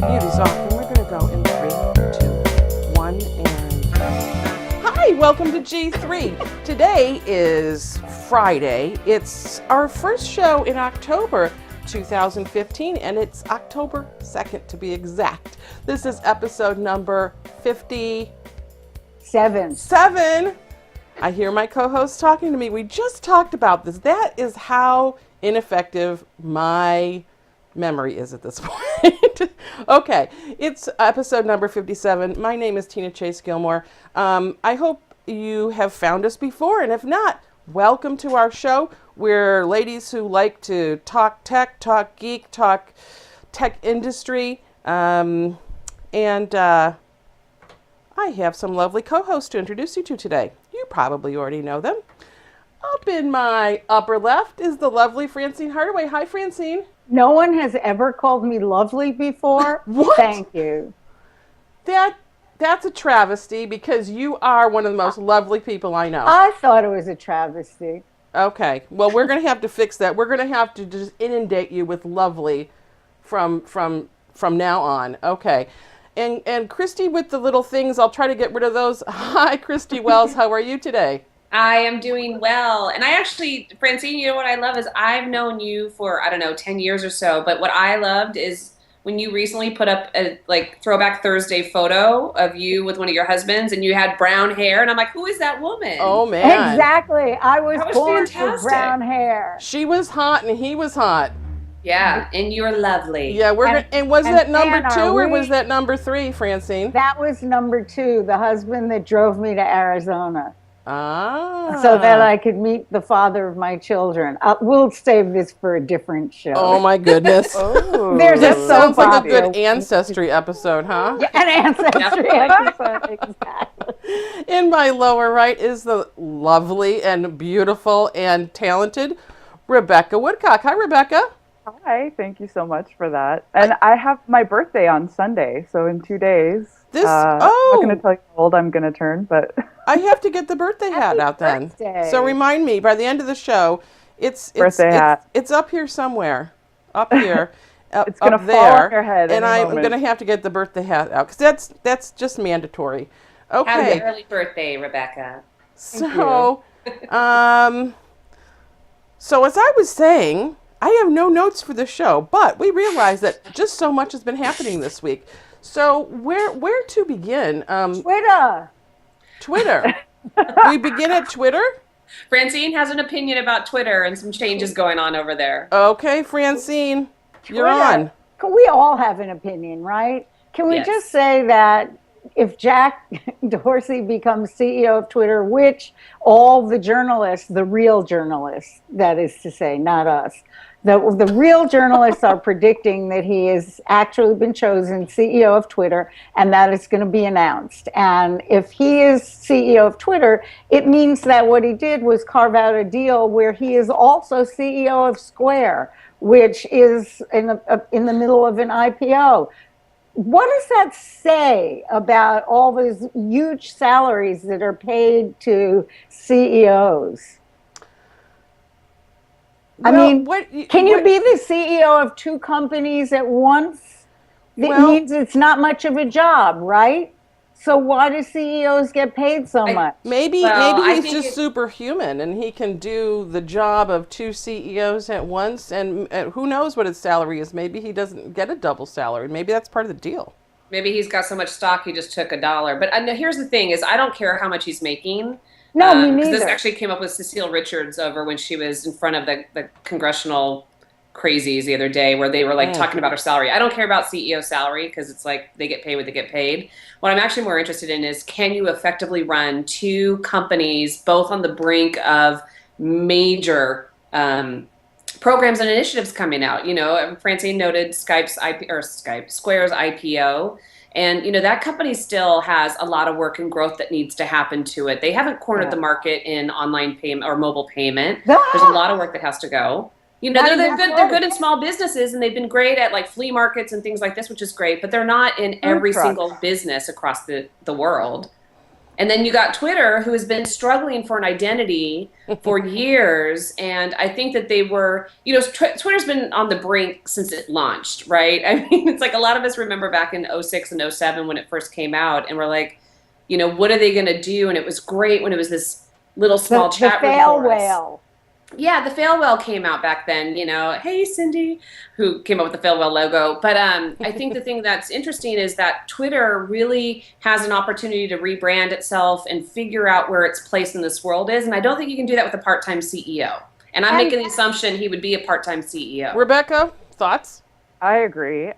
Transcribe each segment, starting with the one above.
beauty's off, and we're going to go in 3, 2, 1, and... Hi, welcome to G3. Today is Friday. It's our first show in October 2015, and it's October 2nd to be exact. This is episode number 57. I hear my co-host talking to me. We just talked about this. That is how ineffective my memory is at this point. Okay, it's episode number 57. My name is Tina Chase Gillmor. I hope you have found us before, and if not, welcome to our show. We're ladies who like to talk tech, talk geek, talk tech industry, and I have some lovely co-hosts to introduce you to today. You probably already know them. Up in my upper left is the lovely Francine Hardaway. Hi, Francine. No one has ever called me lovely before. What? Thank you. That's a travesty because you are one of the most lovely people I know. I thought it was a travesty. Okay. Well, we're going to have to fix that. We're going to have to just inundate you with lovely from now on. Okay. And Christy with the little things, I'll try to get rid of those. Hi, Christy Wells. How are you today? I am doing well. And I actually, Francine, you know what I love is I've known you for, 10 years or so. But what I loved is when you recently put up a Throwback Thursday photo of you with one of your husbands and you had brown hair. And I'm like, who is that woman? Oh, man. Exactly. I was born fantastic. with brown hair. She was hot and he was hot. Yeah, and you're lovely. Yeah, and was that number Anna, 2 or was that number 3, Francine? That was number 2, the husband that drove me to Arizona. Ah. So that I could meet the father of my children. We'll save this for a different show. Oh my goodness. There's That a sounds soap like a opera. good ancestry episode, huh? Yeah, an ancestry episode, exactly. In my lower right is the lovely and beautiful and talented Rebecca Woodcock. Hi, Rebecca. Hi, thank you so much for that. And I have my birthday on Sunday, so in 2 days. I'm not going to tell you how old I'm going to turn, but... I have to get the birthday hat out then. Birthday. So remind me, by the end of the show, it's up here somewhere. Up here. It's going to fall on your head. And I'm going to have to get the birthday hat out, because that's just mandatory. Okay. Happy early birthday, Rebecca. So, so as I was saying, I have no notes for the show, but we realize that just so much has been happening this week. So where to begin? Twitter. We begin at Twitter? Francine has an opinion about Twitter and some changes going on over there. Okay, Francine, you're on. We all have an opinion, right? Can we Yes. just say that if Jack Dorsey becomes CEO of Twitter, which all the journalists, the real journalists, that is to say, not us, the real journalists are predicting that he has actually been chosen CEO of Twitter and that it's going to be announced. And if he is CEO of Twitter, it means that what he did was carve out a deal where he is also CEO of Square, which is in the middle of an IPO. What does that say about all those huge salaries that are paid to CEOs? Can you be the CEO of 2 companies at once? It means it's not much of a job, right? So why do CEOs get paid so much? Maybe he's just superhuman and he can do the job of 2 CEOs at once. And who knows what his salary is? Maybe he doesn't get a double salary. Maybe that's part of the deal. Maybe he's got so much stock he just took $1. But here's the thing: is I don't care how much he's making. No, me neither. This actually came up with Cecile Richards over when she was in front of the congressional crazies the other day, where they were talking about her salary. I don't care about CEO salary because it's like they get paid what they get paid. What I'm actually more interested in is, can you effectively run 2 companies both on the brink of major programs and initiatives coming out? You know, Francine noted Square's IPO. And, that company still has a lot of work and growth that needs to happen to it. They haven't cornered the market in online payment or mobile payment. There's a lot of work that has to go. They're good in small businesses, and they've been great at flea markets and things like this, which is great, but they're not in every single business across the world. And then you got Twitter, who has been struggling for an identity for years. And I think that they were, Twitter's been on the brink since it launched, right? I mean, it's like a lot of us remember back in 06 and 07 when it first came out, and we're like, what are they going to do? And it was great when it was this little small chat room. The fail whale. Yeah, the fail whale came out back then, hey, Cindy, who came up with the fail whale logo. But I think the thing that's interesting is that Twitter really has an opportunity to rebrand itself and figure out where its place in this world is. And I don't think you can do that with a part-time CEO. And I'm making the assumption he would be a part-time CEO. Rebecca, thoughts? I agree.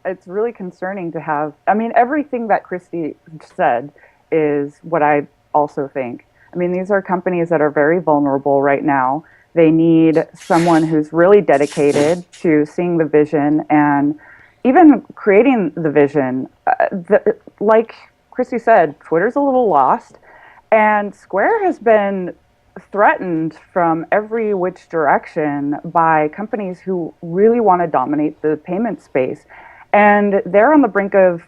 It's really concerning to have, everything that Christy said is what I also think. These are companies that are very vulnerable right now. They need someone who's really dedicated to seeing the vision and even creating the vision. Like Christy said, Twitter's a little lost, and Square has been threatened from every which direction by companies who really want to dominate the payment space. And they're on the brink of,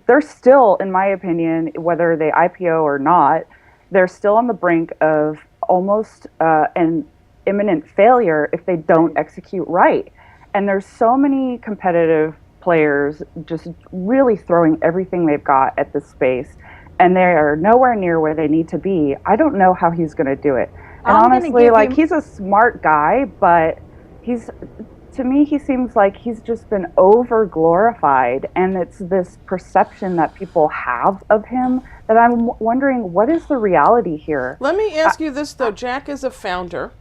they're still, in my opinion, whether they IPO or not, they're still on the brink of almost an imminent failure if they don't execute right. And there's so many competitive players just really throwing everything they've got at this space, and they are nowhere near where they need to be. I don't know how he's going to do it. And honestly, he's a smart guy, but to me, he seems like he's just been over glorified, and it's this perception that people have of him that I'm wondering, what is the reality here? Let me ask you this, though. Jack is a co-founder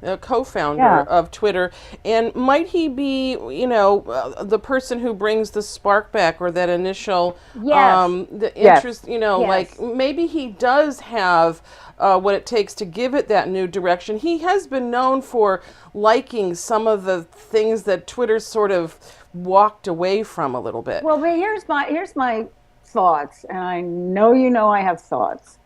of Twitter, and might he be, the person who brings the spark back, or that initial, the interest, like maybe he does have what it takes to give it that new direction. He has been known for liking some of the things that Twitter sort of walked away from a little bit. Well, but here's my thoughts, and I know I have thoughts.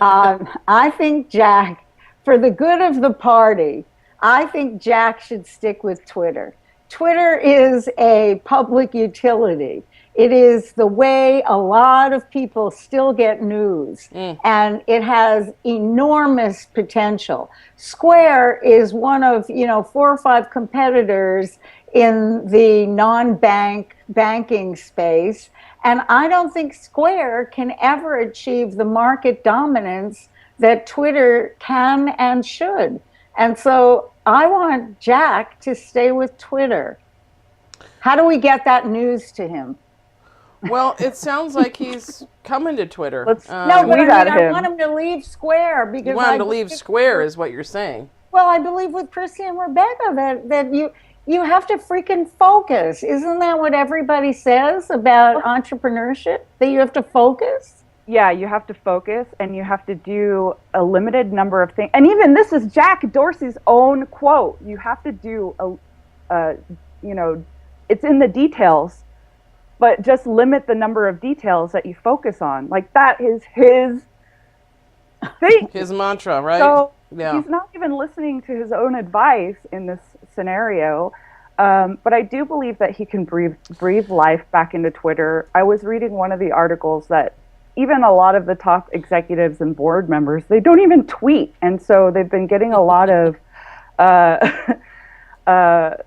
I think Jack, for the good of the party, I think Jack should stick with Twitter. Twitter is a public utility. It is the way a lot of people still get news, and it has enormous potential. Square is one of 4 or 5 competitors in the banking space, and I don't think Square can ever achieve the market dominance that Twitter can and should. And so I want Jack to stay with Twitter. How do we get that news to him? Well, it sounds like he's coming to Twitter. I want him to leave Square, because you want him to leave Square, is what you're saying. Well, I believe with Chrissy and Rebecca that you have to freaking focus. Isn't that what everybody says about entrepreneurship? That you have to focus? Yeah, you have to focus, and you have to do a limited number of things. And even this is Jack Dorsey's own quote. You have to do it's in the details, but just limit the number of details that you focus on. Like, that is his thing. His mantra, right? So he's not even listening to his own advice in this scenario. But I do believe that he can breathe life back into Twitter. I was reading one of the articles that even a lot of the top executives and board members, they don't even tweet. And so they've been getting a lot of,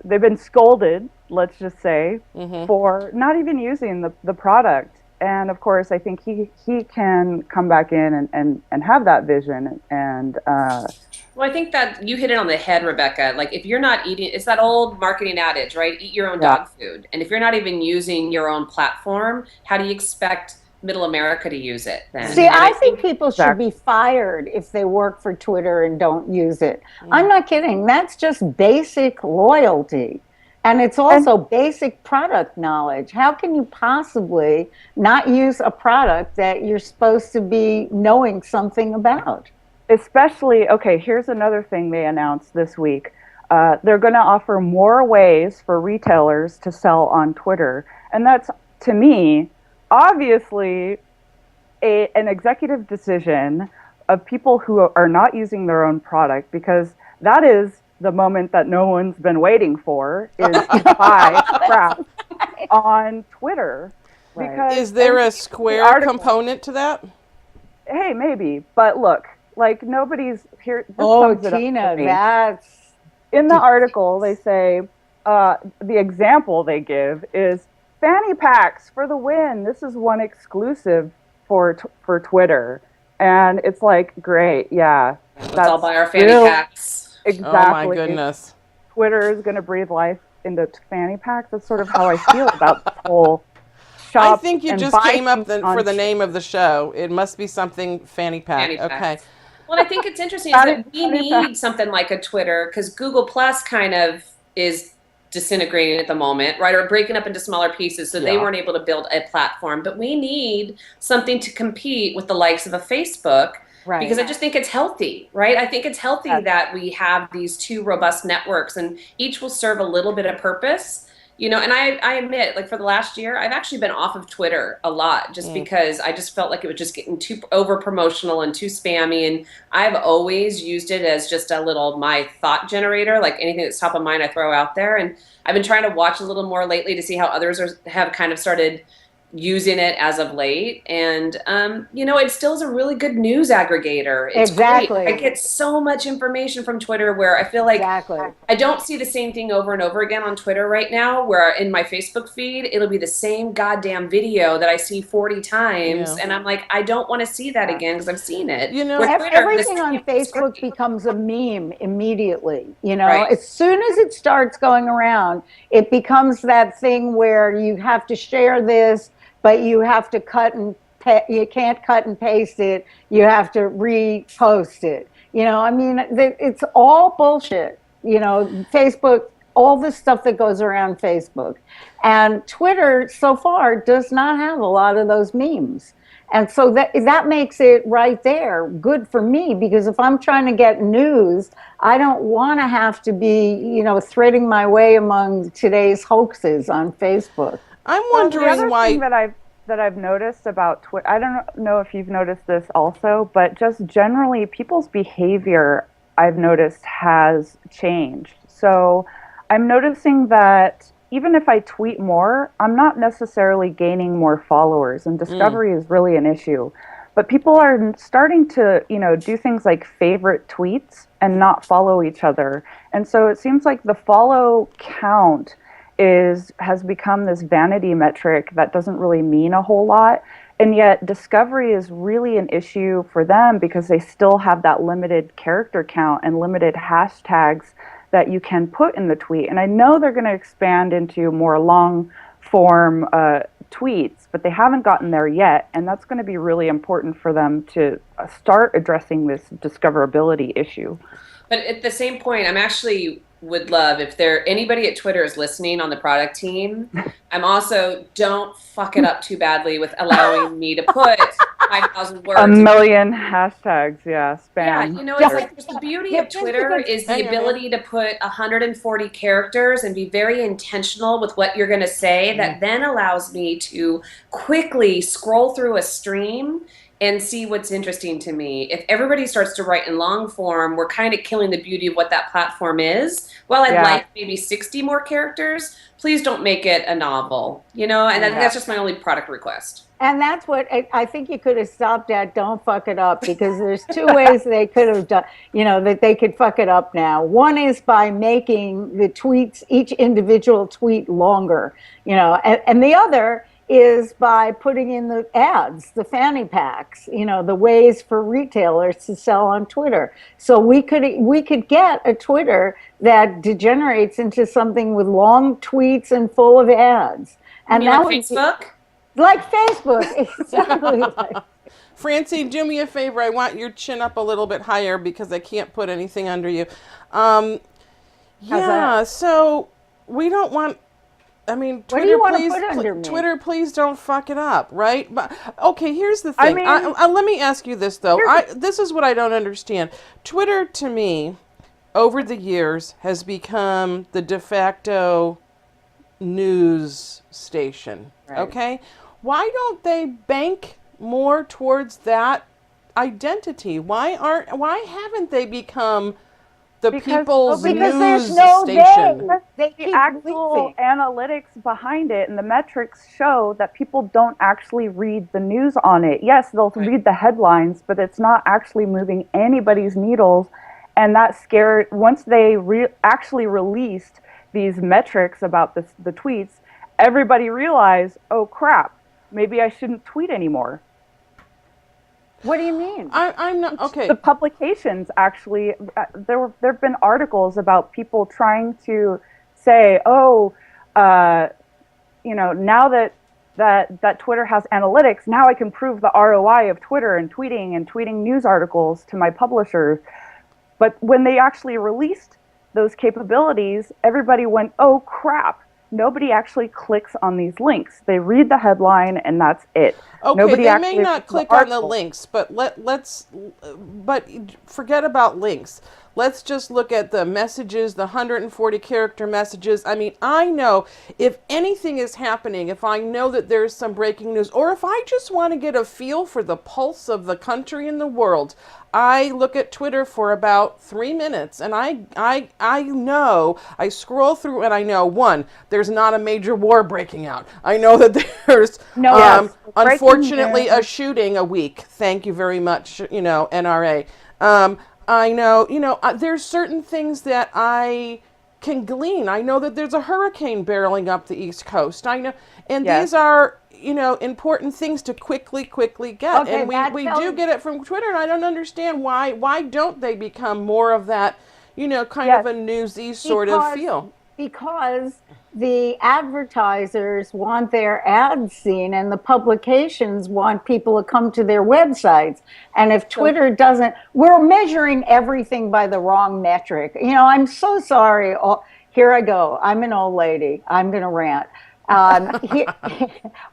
they've been scolded, let's just say, for not even using the product. And of course, I think he can come back in and have that vision. And well, I think that you hit it on the head, Rebecca. Like, if you're not eating, it's that old marketing adage, right? Eat your own dog food. And if you're not even using your own platform, how do you expect middle America to use it then? See, I think people should be fired if they work for Twitter and don't use it. I'm not kidding. That's just basic loyalty. And it's also basic product knowledge. How can you possibly not use a product that you're supposed to be knowing something about? Especially, okay, here's another thing they announced this week. They're going to offer more ways for retailers to sell on Twitter. And that's, to me, obviously an executive decision of people who are not using their own product, because that is the moment that no one's been waiting for, is to buy crap on Twitter. Right. Because is there a Square component to that? hey, maybe. But look, like nobody's here. This Oh, sums it up Tina, for me. that's In the article, they say the example they give is fanny packs for the win. This is one exclusive for Twitter, and it's like, great, yeah, Let's all buy our fanny real, packs. Oh my exactly. goodness. Twitter is going to breathe life into fanny packs. That's sort of how I feel about the whole I shop think you and just buy came up things for on the name of the show. It must be something fanny pack. Fanny Okay. packs. Well, I think it's interesting is that we Fanny need pack. something like a Twitter because Google Plus kind of is disintegrating at the moment, right? Or breaking up into smaller pieces, so they Yeah. weren't able to build a platform. But we need something to compete with the likes of a Facebook because I right. just think it's healthy, right? I think it's healthy Yes. that we have these two robust networks and each will serve a little bit of purpose. And I admit, like for the last year, I've actually been off of Twitter a lot just because I just felt like it was just getting too over promotional and too spammy. And I've always used it as just a little my thought generator, like anything that's top of mind, I throw out there. And I've been trying to watch a little more lately to see how others have kind of started using it as of late. And, it still is a really good news aggregator. It's Exactly. great. I get so much information from Twitter where I feel like Exactly. I don't see the same thing over and over again on Twitter right now, where in my Facebook feed, it'll be the same goddamn video that I see 40 times. Yeah. And I'm like, I don't want to see that again because I've seen it. Where Twitter, Everything this- on Facebook becomes a meme immediately. Right. As soon as it starts going around, it becomes that thing where you have to share this, but you have to you can't cut and paste it. You have to repost it. It's all bullshit. Facebook, all this stuff that goes around Facebook. And Twitter so far does not have a lot of those memes. And so that makes it right there good for me, because if I'm trying to get news, I don't want to have to be, threading my way among today's hoaxes on Facebook. I'm So the wondering other why. thing that I've noticed about Twitter, I don't know if you've noticed this also, but just generally people's behavior, I've noticed, has changed. So I'm noticing that even if I tweet more, I'm not necessarily gaining more followers, and discovery is really an issue. But people are starting to, do things like favorite tweets and not follow each other. And so it seems like the follow count has become this vanity metric that doesn't really mean a whole lot. And yet discovery is really an issue for them because they still have that limited character count and limited hashtags that you can put in the tweet. And I know they're going to expand into more long form tweets, but they haven't gotten there yet. And that's going to be really important for them to start addressing this discoverability issue. But at the same point, I'm actually would love if anybody at Twitter is listening on the product team. I'm also, don't fuck it up too badly with allowing me to put 5,000 words. A million hashtags, yeah, spam. Yeah, it's like the beauty of Twitter is the Hang on. ability to put 140 characters and be very intentional with what you're going to say. That then allows me to quickly scroll through a stream and see what's interesting to me. If everybody starts to write in long form, we're kind of killing the beauty of what that platform is. While I'd like maybe 60 more characters, please don't make it a novel, and that's just my only product request. And that's what I think you could have stopped at. Don't fuck it up, because there's two ways they could have done, that they could fuck it up now. One is by making the tweets, each individual tweet longer, and the other is by putting in the ads, the fanny packs, the ways for retailers to sell on Twitter. So we could get a Twitter that degenerates into something with long tweets and full of ads. And that like Facebook? Like Facebook, exactly. Francie, do me a favor. I want your chin up a little bit higher because I can't put anything under you. So we don't want. I mean, Twitter, what do you want please, to put under me? Twitter, please don't fuck it up, right? But okay, here's the thing. I mean, let me ask you this though. This is what I don't understand. Twitter, to me, over the years, has become the de facto news station. Right. Okay, why don't they bank more towards that identity? Why haven't they become people's because news there's no station. day. They The keep actual leaving. analytics behind it and the metrics show that people don't actually read the news on it. Yes, they'll read the headlines, but it's not actually moving anybody's needles. And that scared, once they actually released these metrics about the tweets, everybody realized, oh crap, maybe I shouldn't tweet anymore. What do you mean? I'm not okay. The publications actually, there have been articles about people trying to say, oh, now that Twitter has analytics, now I can prove the ROI of Twitter and tweeting news articles to my publishers. But when they actually released those capabilities, everybody went, oh crap. Nobody actually clicks on these links. They read the headline and that's it. Okay, Nobody they may not click on the article. links, but but forget about links. Let's just look at the messages, the 140 character messages. I mean, I know if anything is happening, if I know that there's some breaking news, or if I just want to get a feel for the pulse of the country and the world, I look at Twitter for about 3 minutes, and I know, I scroll through and I know, one, there's not a major war breaking out. I know that there's, unfortunately, a shooting a week. Thank you very much, NRA. I know, there's certain things that I can glean. I know that there's a hurricane barreling up the East Coast. I know, and these are, important things to quickly get. Okay, and we do get it from Twitter, and I don't understand why don't they become more of that, kind of a newsy sort of feel. Because the advertisers want their ads seen and the publications want people to come to their websites. And if Twitter doesn't, we're measuring everything by the wrong metric. I'm so sorry. Here I go. I'm an old lady. I'm going to rant.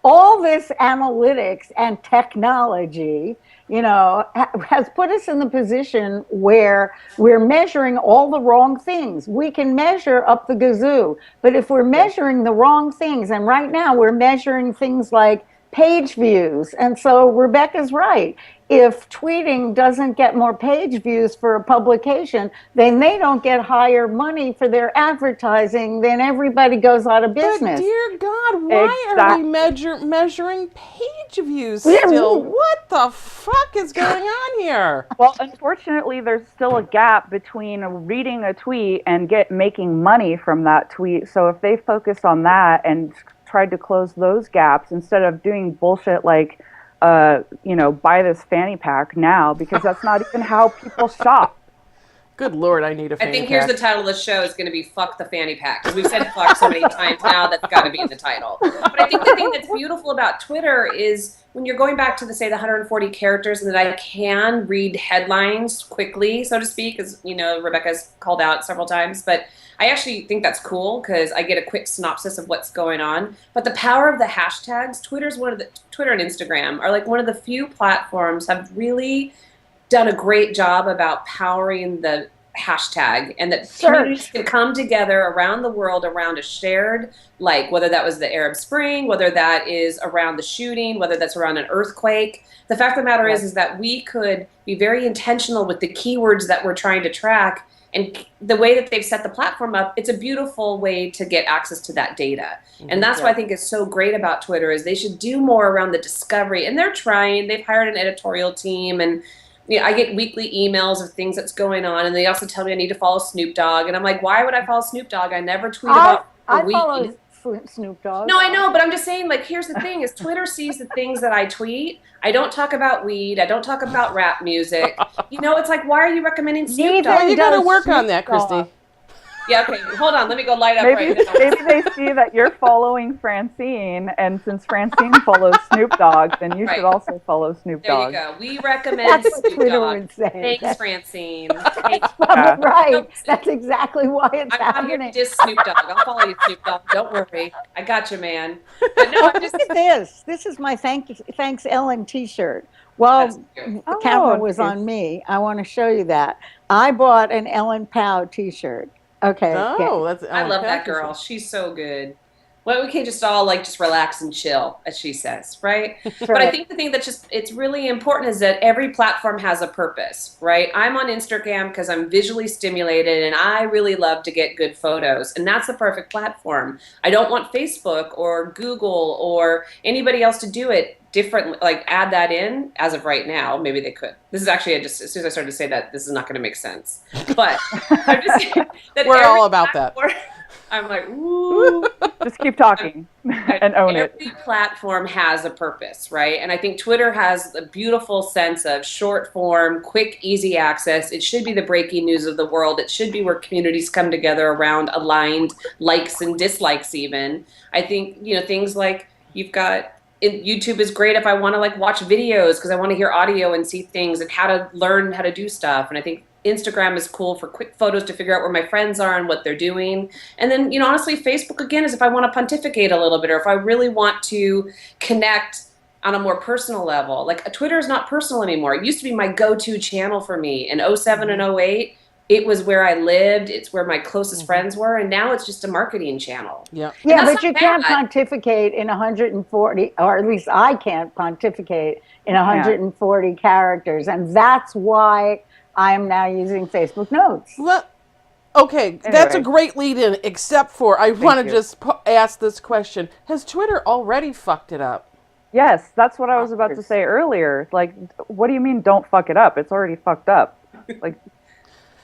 All this analytics and technology, has put us in the position where we're measuring all the wrong things. We can measure up the gazoo, but if we're measuring the wrong things, and right now we're measuring things like page views, and so Rebecca's right. If tweeting doesn't get more page views for a publication, then they don't get higher money for their advertising, then everybody goes out of business. But dear God, why are we measuring page views still? What the fuck is going on here? Well, unfortunately, there's still a gap between reading a tweet and making money from that tweet. So if they focus on that and tried to close those gaps instead of doing bullshit like buy this fanny pack now, because that's not even how people shop. Good Lord, I need a fanny pack. I think here's the title of the show is going to be Fuck the Fanny Pack. Because we've said fuck so many times now, that's got to be in the title. But I think the thing that's beautiful about Twitter is when you're going back to the 140 characters and that I can read headlines quickly, so to speak, as Rebecca's called out several times, but I actually think that's cool because I get a quick synopsis of what's going on. But the power of the hashtags, Twitter and Instagram are like one of the few platforms have really done a great job about powering the hashtag, and that communities can come together around the world around a shared, like whether that was the Arab Spring, whether that is around the shooting, whether that's around an earthquake. The fact of the matter is that we could be very intentional with the keywords that we're trying to track. And the way that they've set the platform up, it's a beautiful way to get access to that data. And that's what I think is so great about Twitter is they should do more around the discovery. And they're trying. They've hired an editorial team. And I get weekly emails of things that's going on. And they also tell me I need to follow Snoop Dogg. And I'm like, why would I follow Snoop Dogg? I never tweet about weed. Follow Snoop Dogg. No, I know. But I'm just saying, like, here's the thing is Twitter sees the things that I tweet. I don't talk about weed. I don't talk about rap music. It's like, why are you recommending Snoop Dogg? Well, you got to work on that, Christy. Yeah, okay. Hold on. Let me go light up right now. Maybe they see that you're following Francine, and since Francine follows Snoop Dogg, then you should also follow Snoop Dogg. There you go. We recommend Snoop Dogg. Thanks, Francine. Right. That's exactly why it's happening. I'm just Snoop Dogg. I'll follow you, Snoop Dogg. Don't worry. I got you, man. But no, Look at this. This is my Thanks Ellen t-shirt. Well, the camera was on me. I want to show you that. I bought an Ellen Powell t-shirt. Okay. Oh, I love that girl. She's so good. Well, we can't just all like just relax and chill, as she says, right? That's But I right. think the thing that's it's really important is that every platform has a purpose, right? I'm on Instagram because I'm visually stimulated and I really love to get good photos, and that's the perfect platform. I don't want Facebook or Google or anybody else to do it differently, like add that in as of right now. Maybe they could. This is actually, I just, as soon as I started to say that, this is not going to make sense. But I'm just saying that We're every all about that. platform, I'm like, ooh. Just keep talking and own it. Every platform has a purpose, right? And I think Twitter has a beautiful sense of short form, quick, easy access. It should be the breaking news of the world. It should be where communities come together around aligned likes and dislikes even. I think, things like you've got YouTube is great if I want to like watch videos because I want to hear audio and see things and how to learn how to do stuff. And I think Instagram is cool for quick photos to figure out where my friends are and what they're doing. And then, honestly, Facebook again is if I want to pontificate a little bit or if I really want to connect on a more personal level. Like Twitter is not personal anymore. It used to be my go-to channel for me. In '07 and '08, it was where I lived. It's where my closest friends were. And now it's just a marketing channel. Yeah. Yeah, that's but you not can't bad. pontificate in 140, or at least I can't pontificate in 140 characters. And that's why I am now using Facebook Notes. Okay, that's a Anyway. great lead-in, except for I want to you. just ask this question. Has Twitter already fucked it up? Yes, that's what I was about to say earlier. Like, what do you mean don't fuck it up? It's already fucked up. Like,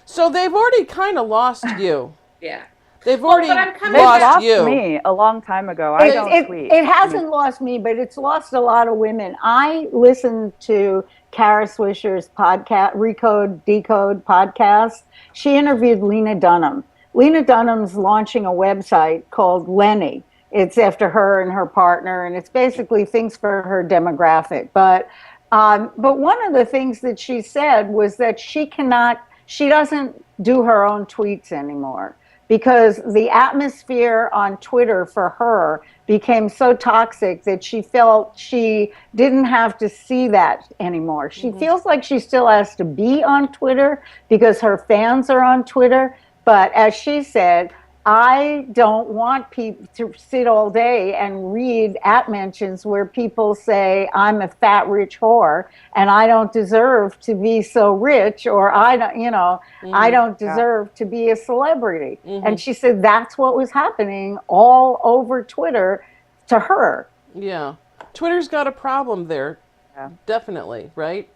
So they've already kind of lost you. Yeah. They've Well, already but I'm coming they lost back- lost you. me a long time ago. I don't tweet. It hasn't lost me, but it's lost a lot of women. I listened to Kara Swisher's podcast, Recode, Decode podcast. She interviewed Lena Dunham. Lena Dunham's launching a website called Lenny. It's after her and her partner, and it's basically things for her demographic. But one of the things that she said was that she doesn't do her own tweets anymore, because the atmosphere on Twitter for her became so toxic that she felt she didn't have to see that anymore. She feels like she still has to be on Twitter because her fans are on Twitter. But as she said, I don't want people to sit all day and read at mentions where people say I'm a fat, rich whore and I don't deserve to be so rich, or I don't deserve to be a celebrity. And she said that's what was happening all over Twitter to her. Yeah. Twitter's got a problem there. Yeah. Definitely, right?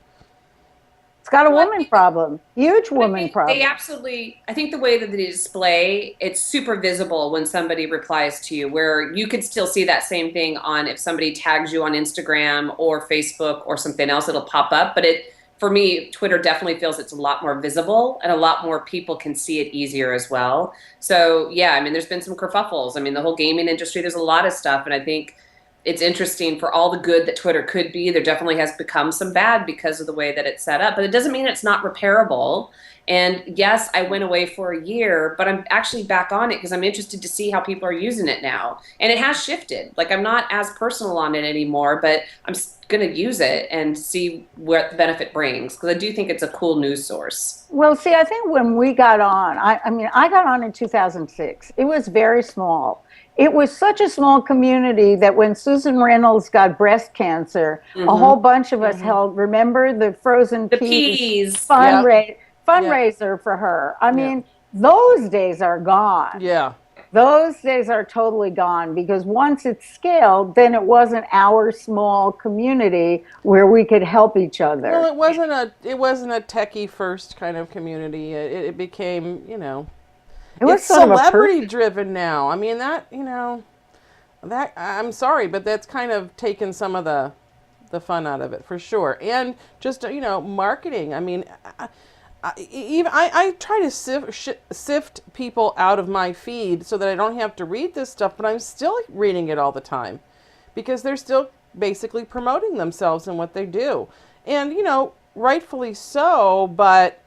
It's got a Well, I woman think- problem, huge woman problem. They absolutely, I think the way that they display, it's super visible when somebody replies to you, where you could still see that same thing on if somebody tags you on Instagram or Facebook or something else, it'll pop up. But for me, Twitter definitely feels it's a lot more visible and a lot more people can see it easier as well. So yeah, I mean, there's been some kerfuffles. I mean, the whole gaming industry, there's a lot of stuff. And I think it's interesting for all the good that Twitter could be. There definitely has become some bad because of the way that it's set up, but it doesn't mean it's not repairable. And yes, I went away for a year, but I'm actually back on it because I'm interested to see how people are using it now. And it has shifted. Like I'm not as personal on it anymore, but I'm going to use it and see what the benefit brings because I do think it's a cool news source. Well, see, I think when we got on, I got on in 2006. It was very small. It was such a small community that when Susan Reynolds got breast cancer, a whole bunch of us held, remember the frozen The peas peas. fundraiser for her. I mean, those days are gone. Yeah. Those days are totally gone because once it's scaled, then it wasn't our small community where we could help each other. Well, it wasn't a techie first kind of community. It became, It was it's sort of a celebrity driven now. I mean that I'm sorry, but that's kind of taken some of the fun out of it for sure. And just marketing. I mean, I try to sift people out of my feed so that I don't have to read this stuff, but I'm still reading it all the time because they're still basically promoting themselves and what they do. And, rightfully so, but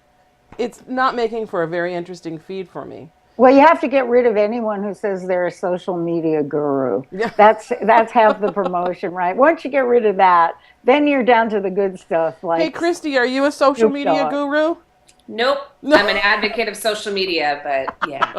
it's not making for a very interesting feed for me. Well, you have to get rid of anyone who says they're a social media guru. Yeah. That's half the promotion, right? Once you get rid of that, then you're down to the good stuff. Like, Hey, Christy, are you a social Snoop media Dogg. guru? Nope. I'm an advocate of social media, but yeah.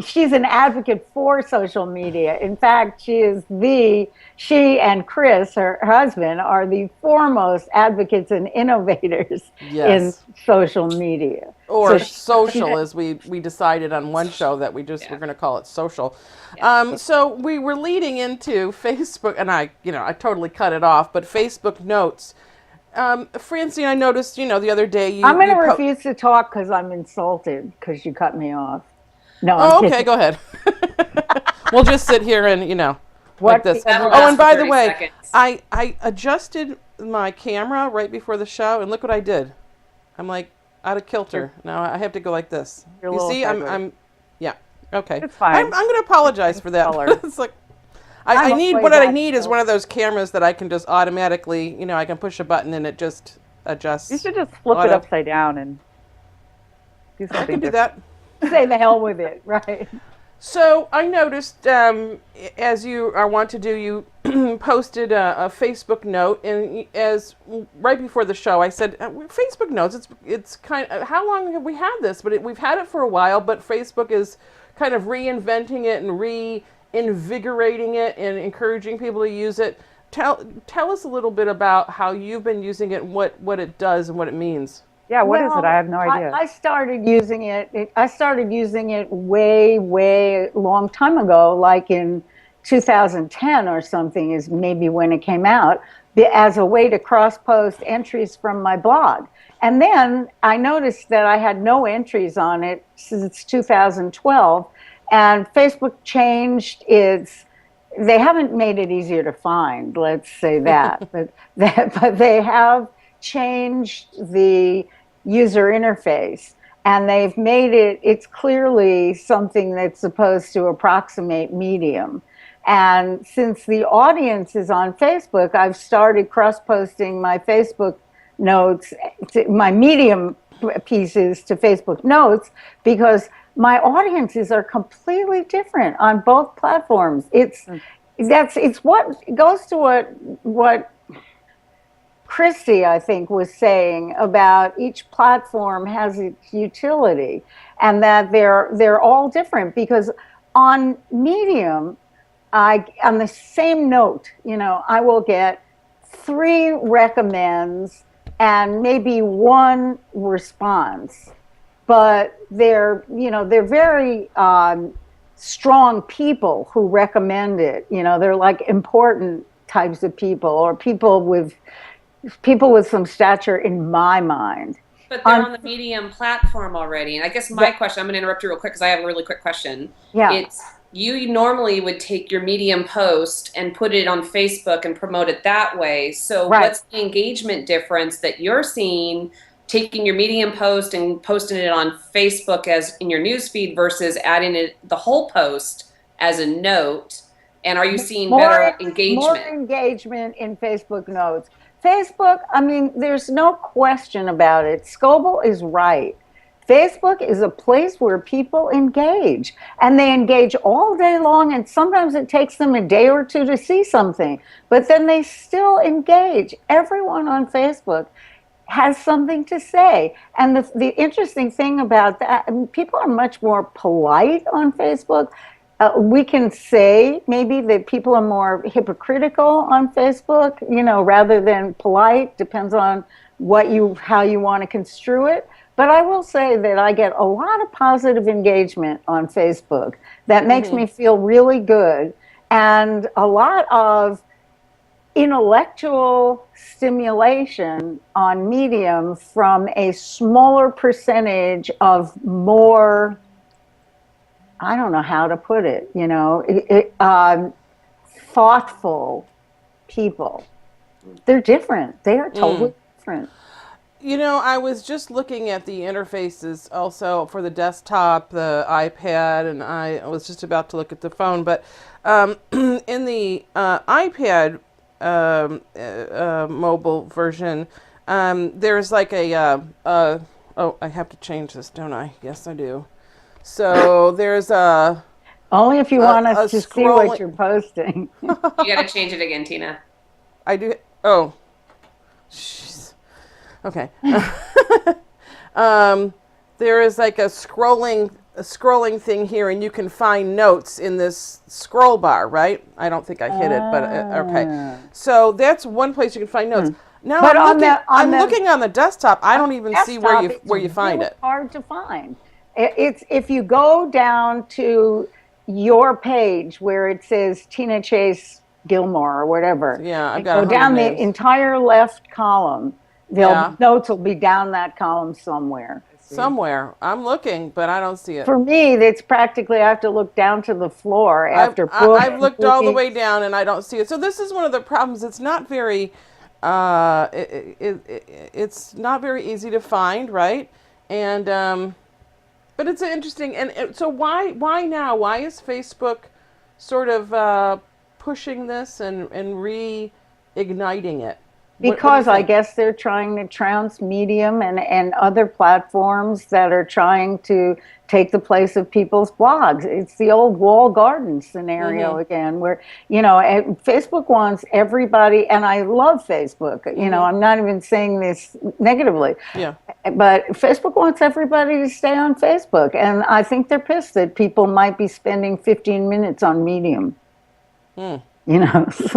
she's an advocate for social media. In fact, she and Chris, her husband, are the foremost advocates and innovators in Yes. social media. Or So social, as we decided on one show that we're going to call it social. So we were leading into Facebook, and I totally cut it off. But Facebook Notes, Francine, I noticed, the other day I'm going to refuse to talk because I'm insulted because you cut me off. No, I'm okay, kidding. go ahead. We'll just sit here and like this. That will Oh, and last for by the 30 way, seconds. I adjusted my camera right before the show, and look what I did. I'm like out of kilter. Now I have to go like this. You're a You little see, sideways. I'm yeah. Okay. It's fine. I'm going to apologize for that. Color. It's like I need always what I that need is color. one of those cameras that I can just automatically, I can push a button and it just adjusts. You should just flip it Auto. upside down and do I something can do different. that. Say the hell with it, right? So I noticed, as you are wont to do, you posted a Facebook note, and as right before the show, I said, Facebook notes. It's kind of, how long have we had this? But we've had it for a while, but Facebook is kind of reinventing it and reinvigorating it and encouraging people to use it. Tell us a little bit about how you've been using it, and what it does and what it means. Yeah, what is it? I have no idea. I started using it. I started using it way long time ago, like in 2010 or something is maybe when it came out, as a way to cross-post entries from my blog. And then I noticed that I had no entries on it since 2012, and Facebook changed its. They haven't made it easier to find, let's say that, but they have changed the user interface, and they've made it's clearly something that's supposed to approximate Medium. And since the audience is on Facebook, I've started cross-posting my Facebook notes, my Medium pieces to Facebook notes, because my audiences are completely different on both platforms. It's what goes to what Christy, I think, was saying about each platform has its utility, and that they're all different. Because on Medium, on the same note, I will get 3 recommends and maybe 1 response, but they're very strong people who recommend it. They're like important types of people, or people with some stature in my mind. But they're on the Medium platform already. And I guess my question, I'm going to interrupt you real quick because I have a really quick question. Yeah. It's, you normally would take your Medium post and put it on Facebook and promote it that way. So what's the engagement difference that you're seeing taking your Medium post and posting it on Facebook as in your newsfeed versus adding the whole post as a note? And are you seeing better engagement? More engagement in Facebook notes. Facebook, I mean, there's no question about it. Scoble is right. Facebook is a place where people engage, and they engage all day long, and sometimes it takes them a day or 2 to see something, but then they still engage. Everyone on Facebook has something to say. And the interesting thing about that, I mean, people are much more polite on Facebook. We can say maybe that people are more hypocritical on Facebook, rather than polite. Depends on how you want to construe it. But I will say that I get a lot of positive engagement on Facebook. That makes me feel really good. And a lot of intellectual stimulation on Medium from a smaller percentage of more, I don't know how to put it, thoughtful people. They're different. They are totally different. I was just looking at the interfaces also for the desktop, the iPad, and I was just about to look at the phone. But in the iPad mobile version, there's like oh, I have to change this, don't I? Yes, I do. So there's only if you want us to see what you're posting. You got to change it again, Tina. I do. Oh, jeez. Okay. There is like a scrolling scrolling thing here, and you can find notes in this scroll bar, right? I don't think I hit it, but okay. So that's one place you can find notes. Now But I'm looking on the desktop. I don't even see where you find really it. Hard to find. It's if you go down to your page where it says Tina Chase Gillmor or whatever. Yeah, I've and got go 100 down names. the entire left column. Notes will be down that column somewhere. Somewhere. I'm looking, but I don't see it. For me, it's practically I have to look down to the floor after books. I've looked all the way down and I don't see it. So this is one of the problems. It's not very, it's not very easy to find, right? And but it's interesting. And so why now? Why is Facebook sort of pushing this and reigniting it? Because I guess they're trying to trounce Medium and other platforms that are trying to take the place of people's blogs. It's the old wall garden scenario again, where, Facebook wants everybody, and I love Facebook, I'm not even saying this negatively. Yeah. But Facebook wants everybody to stay on Facebook. And I think they're pissed that people might be spending 15 minutes on Medium. So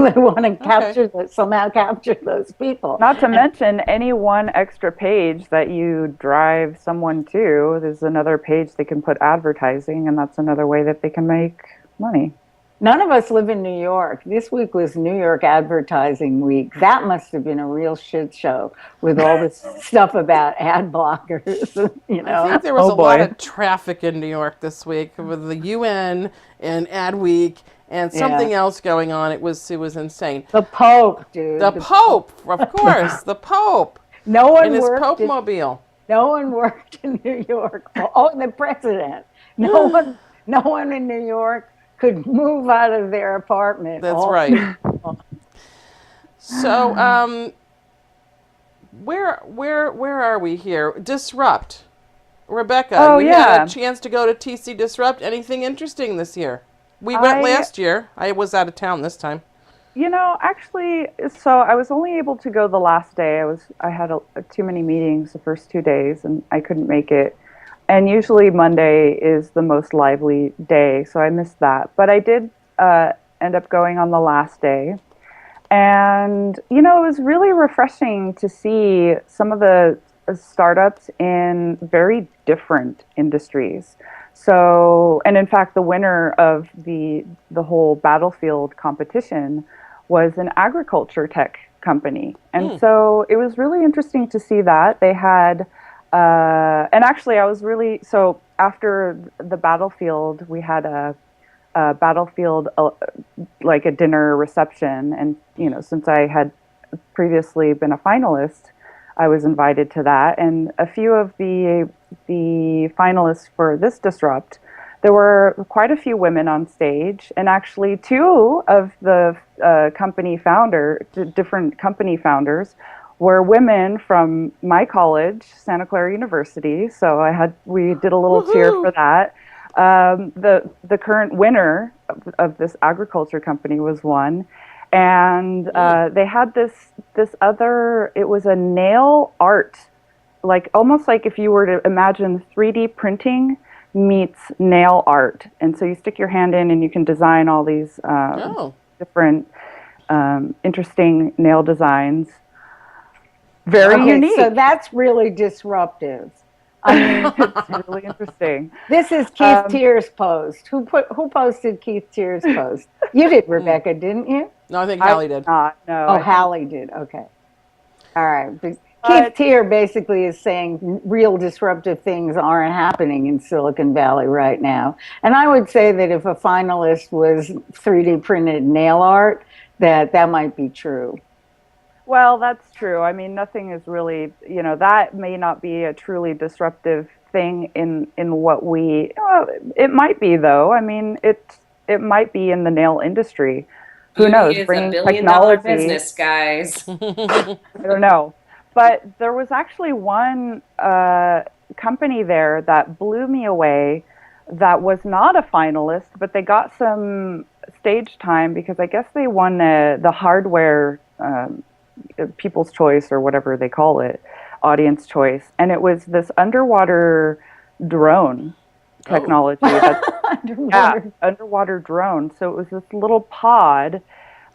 they want to somehow capture those people. Not to mention any one extra page that you drive someone to, there's another page they can put advertising, and that's another way that they can make money. None of us live in New York. This week was New York Advertising Week. That must have been a real shit show with all this stuff about ad blockers. I think there was a lot of traffic in New York this week with the UN and Ad Week and something else going on. It was insane. The Pope, dude. The Pope, of course, the Pope. No one in his worked Pope-mobile. No one worked in New York. Oh, and the president. No one in New York could move out of their apartment. That's right. So, where are we here? Disrupt. Rebecca, we had a chance to go to TC Disrupt. Anything interesting this year? We went last year. I was out of town this time. Actually, so I was only able to go the last day. I had too many meetings the first 2 days, and I couldn't make it. And usually Monday is the most lively day, so I missed that. But I did end up going on the last day. And, it was really refreshing to see some of the startups in very different industries. So, and in fact, the winner of the whole Battlefield competition was an agriculture tech company. And so it was really interesting to see that. They had, and actually I was really, so after the Battlefield, we had a Battlefield, like a dinner reception. And, since I had previously been a finalist, I was invited to that. And a few of the finalists for this Disrupt, there were quite a few women on stage, and actually two of the different company founders were women from my college, Santa Clara University. So we did a little cheer for that. The current winner of this agriculture company was one. And they had this other, it was a nail art, like almost like if you were to imagine 3D printing meets nail art. And so you stick your hand in and you can design all these different interesting nail designs. Very unique. So that's really disruptive. I mean, it's really interesting. This is Keith Tier's post. Who posted Keith Tier's post? You did, Rebecca, didn't you? No, I think Hallie did. No. Oh, Hallie did. Okay. All right. Keith Tier basically is saying real disruptive things aren't happening in Silicon Valley right now. And I would say that if a finalist was 3D printed nail art, that might be true. Well, that's true. I mean, nothing is really, that may not be a truly disruptive thing in what it might be, though. I mean, it might be in the nail industry. Who knows? It's Bringing $1 billion technology. business, guys. I don't know. But there was actually one company there that blew me away that was not a finalist, but they got some stage time because I guess they won the hardware People's Choice or whatever they call it, Audience Choice. And it was this underwater drone technology. That's Underwater. underwater drone. So it was this little pod.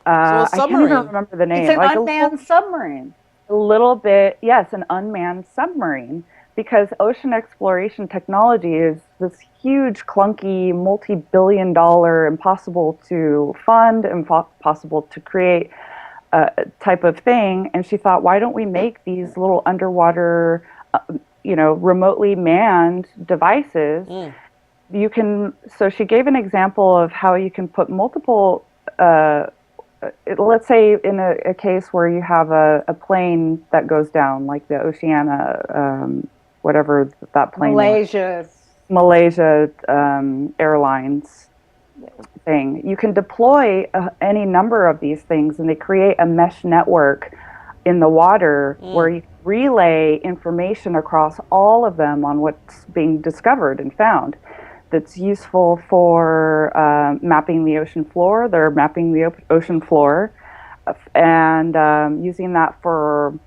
So a I can't even submarine. remember the name. It's an Like unmanned submarine. a little bit, yes, an unmanned submarine. Because ocean exploration technology is this huge, clunky, multi-billion-dollar, impossible to fund, impossible to create type of thing. And she thought, why don't we make these little underwater, remotely manned devices? You can. So she gave an example of how you can put multiple. Let's say in a case where you have a plane that goes down, like the Oceana, whatever that plane was. Malaysia Airlines thing. You can deploy any number of these things, and they create a mesh network in the water where you relay information across all of them on what's being discovered and found. That's useful for mapping the ocean floor. They're mapping the ocean floor and using that for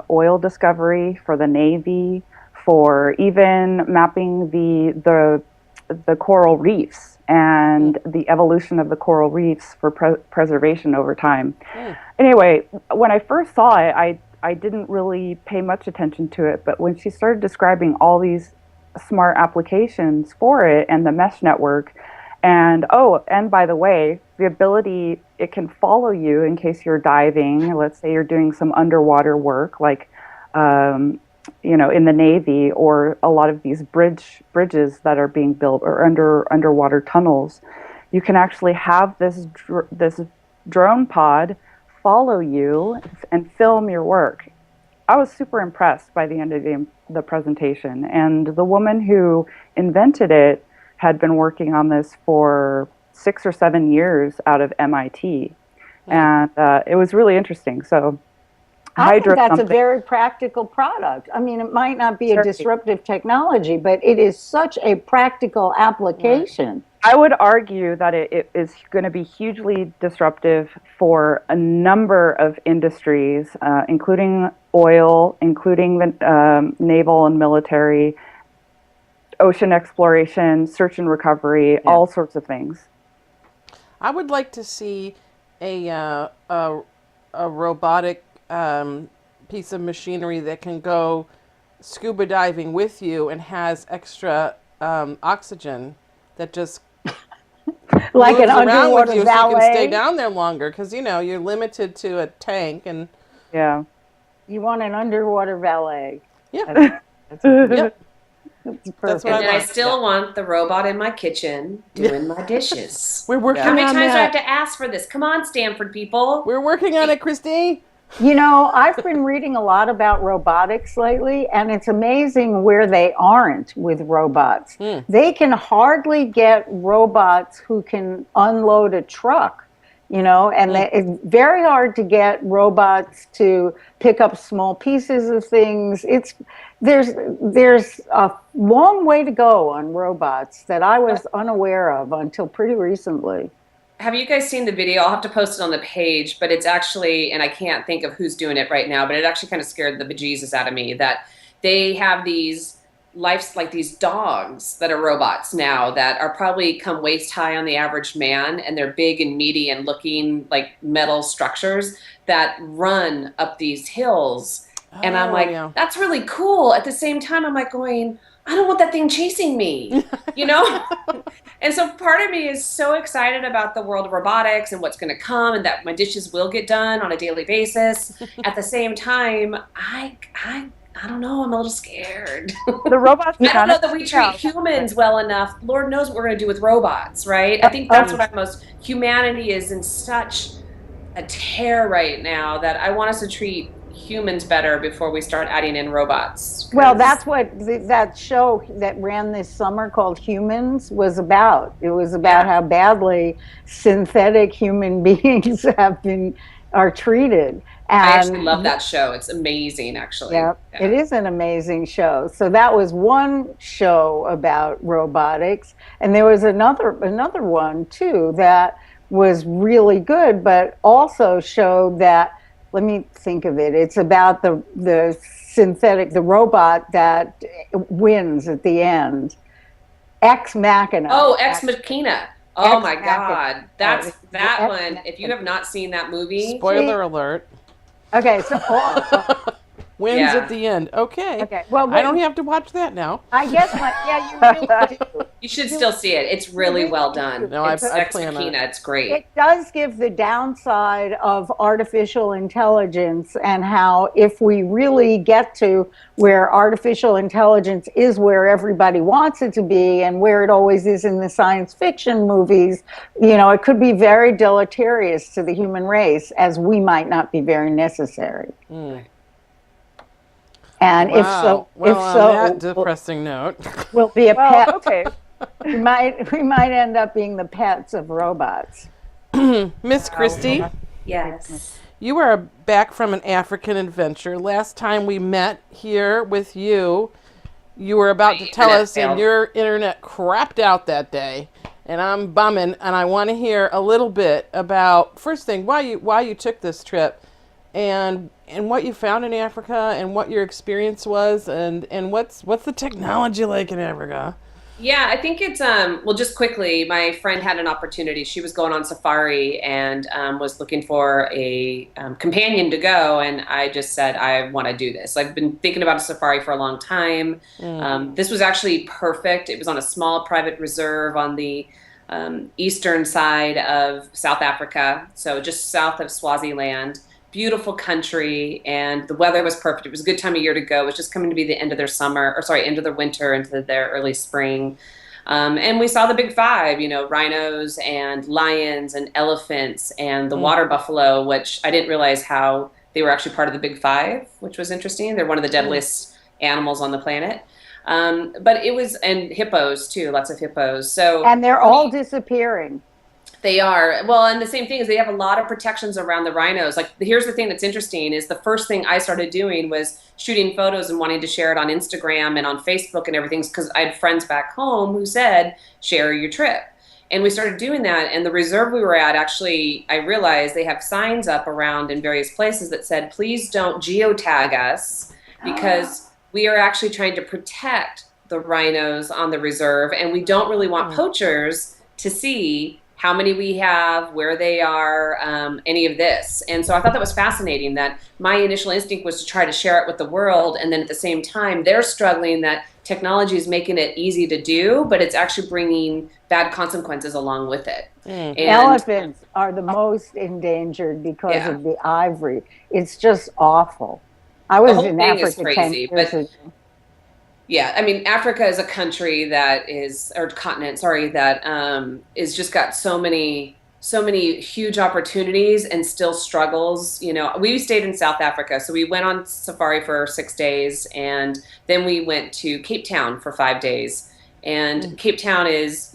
oil discovery, for the Navy, for even mapping the coral reefs and the evolution of the coral reefs for preservation over time. Anyway, when I first saw it, I didn't really pay much attention to it, but when she started describing all these smart applications for it and the mesh network, and by the way, the ability, it can follow you in case you're diving. Let's say you're doing some underwater work, like in the Navy, or a lot of these bridges that are being built, or underwater tunnels. You can actually have this drone pod follow you and film your work. I was super impressed by the end of the presentation, and the woman who invented it had been working on this for 6 or 7 years out of MIT, and it was really interesting. So I think that's a very practical product. I mean, it might not be a disruptive technology, but it is such a practical application. I would argue that it is going to be hugely disruptive for a number of industries, including oil, including the naval and military, ocean exploration, search and recovery, all sorts of things. I would like to see a robotic piece of machinery that can go scuba diving with you and has extra oxygen that just like an around underwater with you, valet. so you can stay down there longer, because you're limited to a tank. And you want an underwater valet. Yep. That's what I still want the robot in my kitchen doing my dishes. We're working How many on times do I have that. to ask for this? Come on, Stanford people. We're working on it, Christine. I've been reading a lot about robotics lately, and it's amazing where they aren't with robots. They can hardly get robots who can unload a truck, and it's very hard to get robots to pick up small pieces of things. There's a long way to go on robots that I was unaware of until pretty recently. Have you guys seen the video? I'll have to post it on the page, but it's actually, and I can't think of who's doing it right now, but it actually kind of scared the bejesus out of me, that they have these these dogs that are robots now that are probably come waist high on the average man, and they're big and meaty and looking like metal structures that run up these hills. And I'm like, that's really cool. At the same time, I'm like going, I don't want that thing chasing me, And so part of me is so excited about the world of robotics and what's going to come, and that my dishes will get done on a daily basis. At the same time, I don't know. I'm a little scared. The robots. I don't know that we treat humans well enough. Lord knows what we're going to do with robots, right? I think that's what humanity is in such a tear right now, that I want us to treat humans better before we start adding in robots. Well, that's what that show that ran this summer called Humans was about. It was about how badly synthetic human beings are treated. And I actually love that show. It's amazing, actually. Yeah, it is an amazing show. So that was one show about robotics, and there was another one too that was really good, but also showed that. Let me think of it. It's about the robot that wins at the end. Ex Machina. Oh, Ex Machina. Oh Ex my Machina. God. That's that Ex one. If you have not seen that movie, Spoiler alert. Okay, so Wins yeah, at the end. Okay. okay. Well, I don't have to watch that now. I guess you really do. you should You- still see it. It's really really well do. done. No, It's I Ex plan on Machina. it. It's great. It does give the downside of artificial intelligence and how if we really get to where artificial intelligence is where everybody wants it to be and where it always is in the science fiction movies, it could be very deleterious to the human race as we might not be very necessary. And Wow. Well, on that depressing note. we'll be a Well, pet. okay. We might end up being the pets of robots. Miss Christie, Yes. you are back from an African adventure. Last time we met here with you, you were about to tell internet us and failed. your internet crapped out that day. And I'm bumming, and I want to hear a little bit about, first thing, why you took this trip and what you found in Africa and what your experience was and what's the technology like in Africa? Yeah, I think it's well, just quickly, my friend had an opportunity. She was going on safari and was looking for a companion to go, and I just said I want to do this. I've been thinking about a safari for a long time. This was actually perfect. It was on a small private reserve on the eastern side of South Africa, so just south of Swaziland. Beautiful country, and the weather was perfect. It was a good time of year to go. It was just coming to be the end of their summer, or sorry, end of their winter into their early spring. And we saw the big five, rhinos and lions and elephants and the water buffalo, which I didn't realize how they were actually part of the big five, which was interesting. They're one of the deadliest animals on the planet. But it was, and hippos too, lots of hippos. So, And they're all disappearing. they are. Well, and the same thing is they have a lot of protections around the rhinos. Like, here's the thing that's interesting is the first thing I started doing was shooting photos and wanting to share it on Instagram and on Facebook and everything because I had friends back home who said, share your trip. And we started doing that. And the reserve we were at, actually, I realized they have signs up around in various places that said, please don't geotag us because we are actually trying to protect the rhinos on the reserve. And we don't really want poachers to see how many we have, where they are, any of this. And so I thought that was fascinating that my initial instinct was to try to share it with the world. And then at the same time, they're struggling that technology is making it easy to do, but it's actually bringing bad consequences along with it. And Elephants are the most endangered because of the ivory. It's just awful. I was in Africa 10 years ago. Yeah, I mean, Africa is a country that is, or continent, sorry, that is just got so many huge opportunities and still struggles. We stayed in South Africa, so we went on safari for 6 days, and then we went to Cape Town for 5 days. And Cape Town is,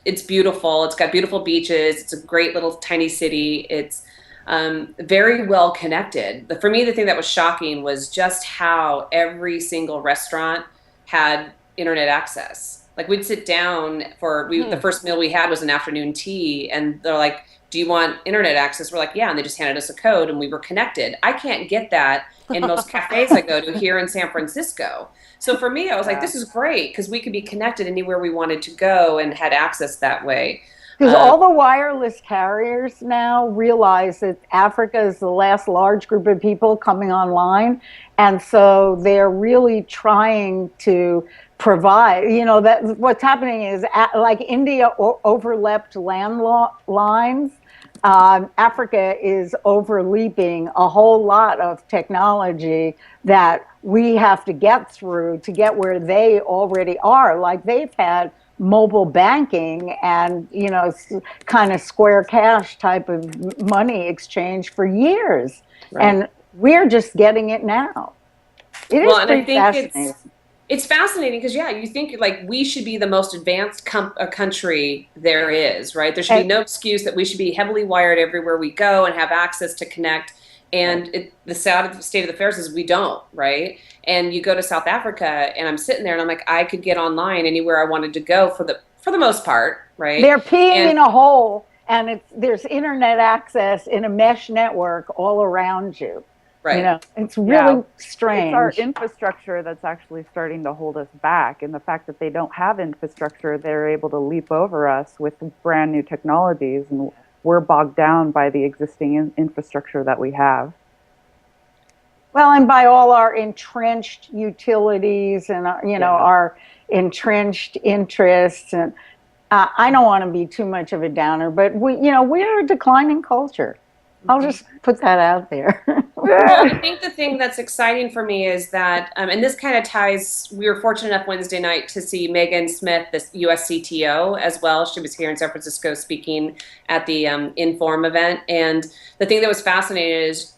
it's beautiful. It's got beautiful beaches. It's a great little tiny city. It's very well connected. For me, the thing that was shocking was just how every single restaurant had internet access. Like, we'd sit down for the first meal we had was an afternoon tea, and they're like, do you want internet access? We're like, yeah, and they just handed us a code and we were connected. I can't get that in most cafes I go to here in San Francisco. So for me, I was like, this is great because we could be connected anywhere we wanted to go and had access that way. Because all the wireless carriers now realize that Africa is the last large group of people coming online. And so they're really trying to provide, that what's happening is like India overleapt lines. Africa is overleaping a whole lot of technology that we have to get through to get where they already are. Like, they've had mobile banking and kind of square cash type of money exchange for years, and we're just getting it now. It is pretty fascinating. It's fascinating because you think like we should be the most advanced country there is, right? There should be no excuse that we should be heavily wired everywhere we go and have access to connect. And the sad state of affairs is we don't, right? And you go to South Africa, and I'm sitting there, and I'm like, I could get online anywhere I wanted to go for the most part, right? They're peeing in a hole, and there's internet access in a mesh network all around you. Right. It's really It's strange. our infrastructure that's actually starting to hold us back. And the fact that they don't have infrastructure, they're able to leap over us with brand new technologies. And we're bogged down by the existing infrastructure that we have. Well, and by all our entrenched utilities and our entrenched interests, and I don't want to be too much of a downer, but we're a declining culture. I'll just put that out there. Well, I think the thing that's exciting for me is that, and this kind of ties, we were fortunate enough Wednesday night to see Megan Smith, the US CTO, as well. She was here in San Francisco speaking at the Inform event. And the thing that was fascinating is,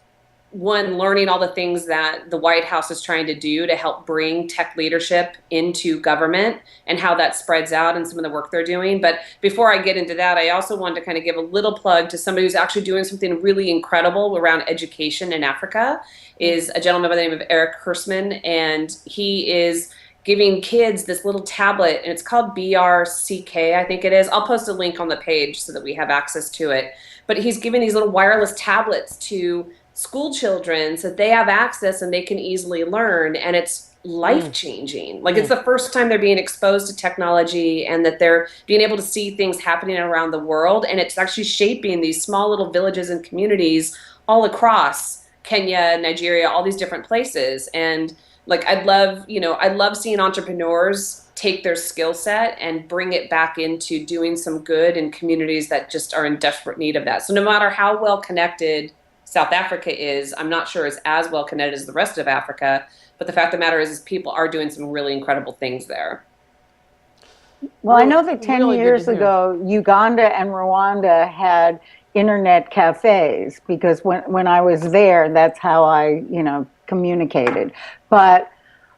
one, learning all the things that the White House is trying to do to help bring tech leadership into government and how that spreads out and some of the work they're doing. But before I get into that, I also wanted to kind of give a little plug to somebody who's actually doing something really incredible around education in Africa, is a gentleman by the name of Eric Hersman, and he is giving kids this little tablet, and it's called BRCK, I think it is. I'll post a link on the page so that we have access to it. But he's giving these little wireless tablets to school children so that they have access and they can easily learn, and it's life-changing. Like it's the first time they're being exposed to technology and that they're being able to see things happening around the world, and it's actually shaping these small little villages and communities all across Kenya, Nigeria, all these different places. And like I love seeing entrepreneurs take their skill set and bring it back into doing some good in communities that just are in desperate need of that. So no matter how well connected South Africa is, I'm not sure is as well connected as the rest of Africa, but the fact of the matter is people are doing some really incredible things there. Well, I know that 10 really years ago, Uganda and Rwanda had internet cafes, because when I was there, that's how I, communicated. But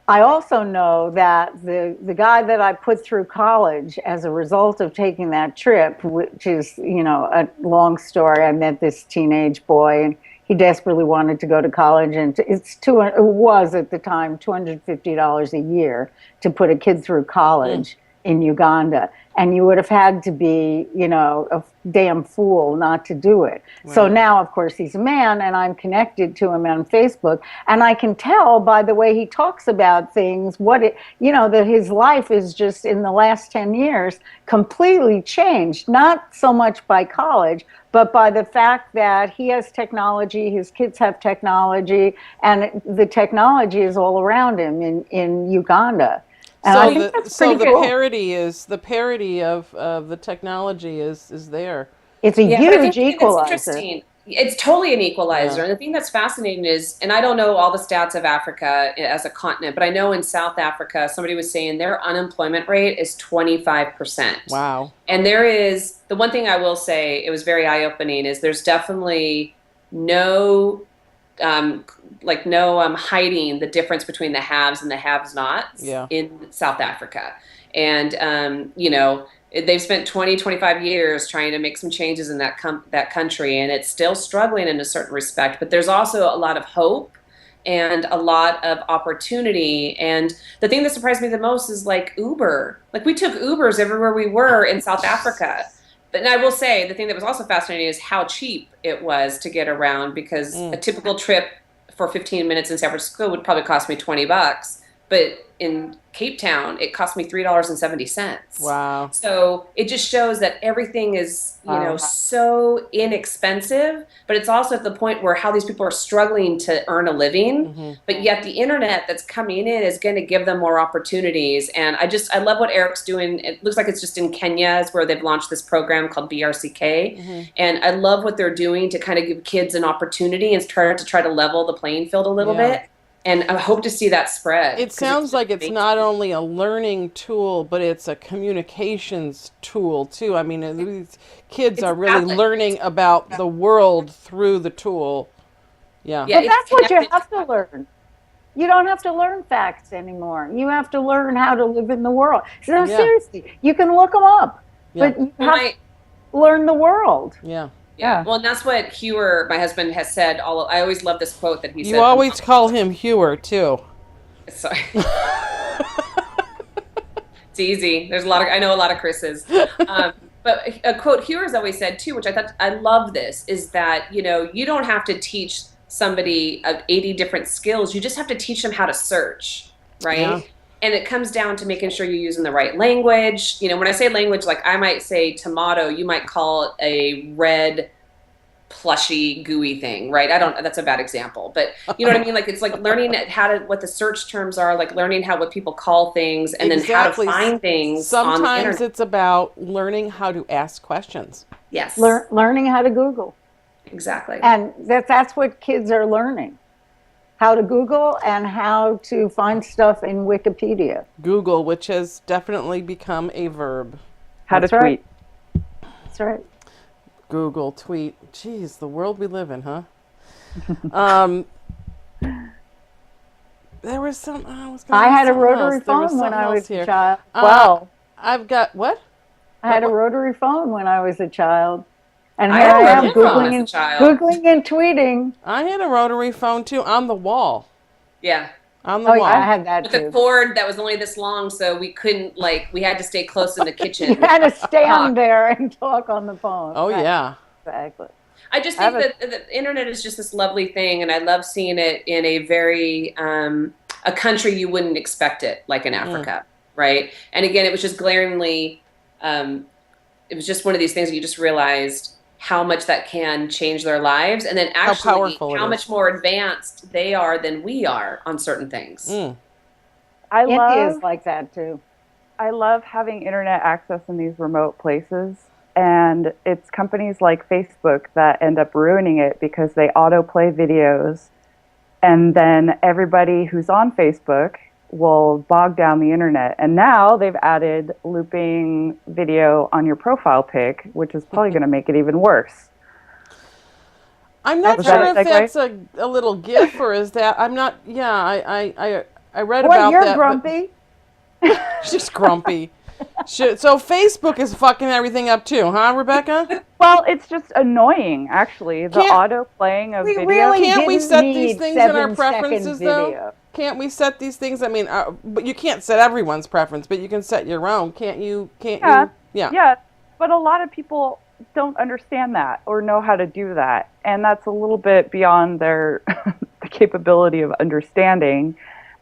I also know that the guy that I put through college as a result of taking that trip, which is, a long story, I met this teenage boy and he desperately wanted to go to college, and it was at the time $250 a year to put a kid through college in Uganda. And you would have had to be, a damn fool not to do it. Right. So now, of course, he's a man, and I'm connected to him on Facebook, and I can tell by the way he talks about things, that his life is just in the last 10 years completely changed, not so much by college, but by the fact that he has technology, his kids have technology, and the technology is all around him in Uganda. And the parity of the technology is there. It's a huge equalizer. It's interesting. It's totally an equalizer. Yeah. And the thing that's fascinating is, and I don't know all the stats of Africa as a continent, but I know in South Africa, somebody was saying their unemployment rate is 25%. Wow. And the one thing I will say, it was very eye-opening, is there's definitely no hiding the difference between the haves and the have-nots in South Africa. And, they've spent 20, 25 years trying to make some changes in that country, and it's still struggling in a certain respect. But there's also a lot of hope and a lot of opportunity. And the thing that surprised me the most is like Uber. Like we took Ubers everywhere we were in South Africa. But I will say the thing that was also fascinating is how cheap it was to get around, because a typical trip for 15 minutes in San Francisco would probably cost me $20. But in Cape Town, it cost me $3.70. Wow. So it just shows that everything is, so inexpensive, but it's also at the point where how these people are struggling to earn a living, but yet the internet that's coming in is going to give them more opportunities. And I love what Eric's doing. It looks like it's just in Kenya is where they've launched this program called BRCK. And I love what they're doing to kind of give kids an opportunity and try to level the playing field a little bit. And I hope to see that spread. It sounds like it's not only a learning tool, but it's a communications tool, too. I mean, these kids are really learning about the world through the tool. Yeah. But that's what you have to learn. You don't have to learn facts anymore. You have to learn how to live in the world. So seriously, you can look them up, but you have to learn the world. Yeah. Yeah. Well, and that's what Hewer, my husband, has said. I always love this quote that he said. You always call him Hewer, too. Sorry. It's easy. I know a lot of Chris's. But a quote Hewer's always said, too, which I love this, is that, you don't have to teach somebody of 80 different skills. You just have to teach them how to search, right? Yeah. And it comes down to making sure you're using the right language. You know, when I say language, like I might say tomato, you might call it a red plushy gooey thing, right? I don't, that's a bad example, but you know what I mean? Like it's like learning how to, what the search terms are, like learning how, what people call things, and Exactly. then how to find things Sometimes on the internet. it's about learning how to ask questions. Yes. Learning how to Google. Exactly. And that's what kids are learning. How to Google and how to find stuff in Wikipedia. Google, which has definitely become a verb. How to That's right. tweet. That's right. Google, tweet. Jeez, the world we live in, huh? There was some. I had a rotary phone when I was a child. Well, I've got what? I had a rotary phone when I was a child. And I here had a I am rotary phone as a Googling, child. Googling and tweeting. I had a rotary phone too, on the wall. Yeah. On the Oh, wall. yeah, I had that With a too. cord that was only this long, so we couldn't, like, we had to stay close in the kitchen. You had to stand there and talk on the phone. Oh, Right. yeah. Exactly. I just think that the internet is just this lovely thing, and I love seeing it in a very a country you wouldn't expect it, like in Africa, right? And again, it was just glaringly, it was just one of these things that you just realized how much that can change their lives, and then actually how much more advanced they are than we are on certain things. India is like that too. I love having internet access in these remote places. And it's companies like Facebook that end up ruining it because they autoplay videos, and then everybody who's on Facebook will bog down the internet. And now they've added looping video on your profile pic, which is probably going to make it even worse. I'm not sure if that's a little gif, or is that, I'm not, yeah, I read about that. Well, you're grumpy. She's grumpy. So Facebook is fucking everything up too, huh, Rebecca? Well, it's just annoying, actually. The auto playing of video. Really can't we set these things in our 7-second preferences, though? Can't we set these things? I mean, but you can't set everyone's preference, but you can set your own, can't you? Yeah, but a lot of people don't understand that or know how to do that, and that's a little bit beyond their the capability of understanding.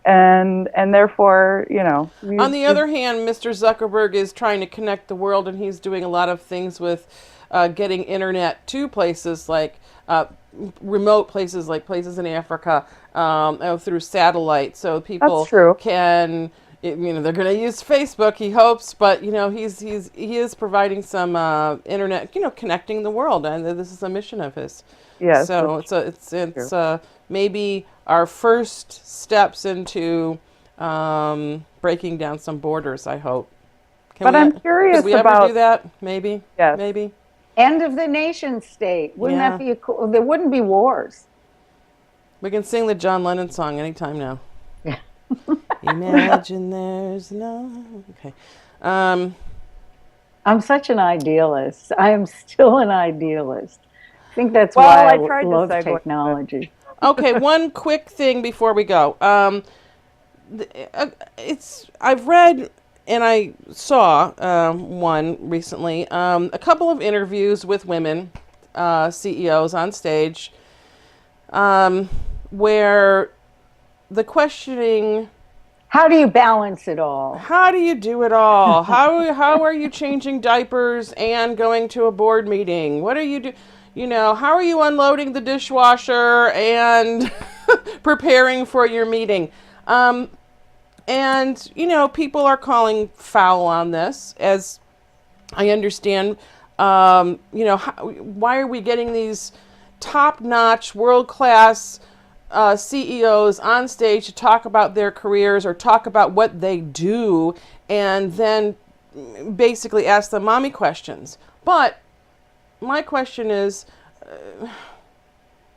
And therefore, you know. On the other hand, Mr. Zuckerberg is trying to connect the world, and he's doing a lot of things with getting internet to places like remote places, like places in Africa, through satellite. So people can, you know, they're going to use Facebook, he hopes, but you know, he is providing some internet, you know, connecting the world, and this is a mission of his. Yes. So it's maybe our first steps into breaking down some borders, I hope. I'm curious about... Could we ever do that? Maybe? Yes. Maybe? End of the nation state. Wouldn't that be there wouldn't be wars. We can sing the John Lennon song anytime now. Yeah. Imagine there's no... Okay. I'm such an idealist. I am still an idealist. I think that's why I love technology. Okay, one quick thing before we go. I've read and I saw one recently, a couple of interviews with women CEOs on stage, where the questioning. How do you balance it all? How do you do it all? How are you changing diapers and going to a board meeting? What are you do? You know, how are you unloading the dishwasher and preparing for your meeting? And, you know, people are calling foul on this, as I understand. You know, why are we getting these top-notch, world-class CEOs on stage to talk about their careers or talk about what they do, and then basically ask them mommy questions? But my question is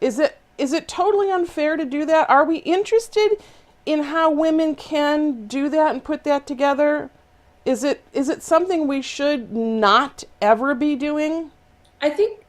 it totally unfair to do that? Are we interested in how women can do that and put that together? Is it something we should not ever be doing? I think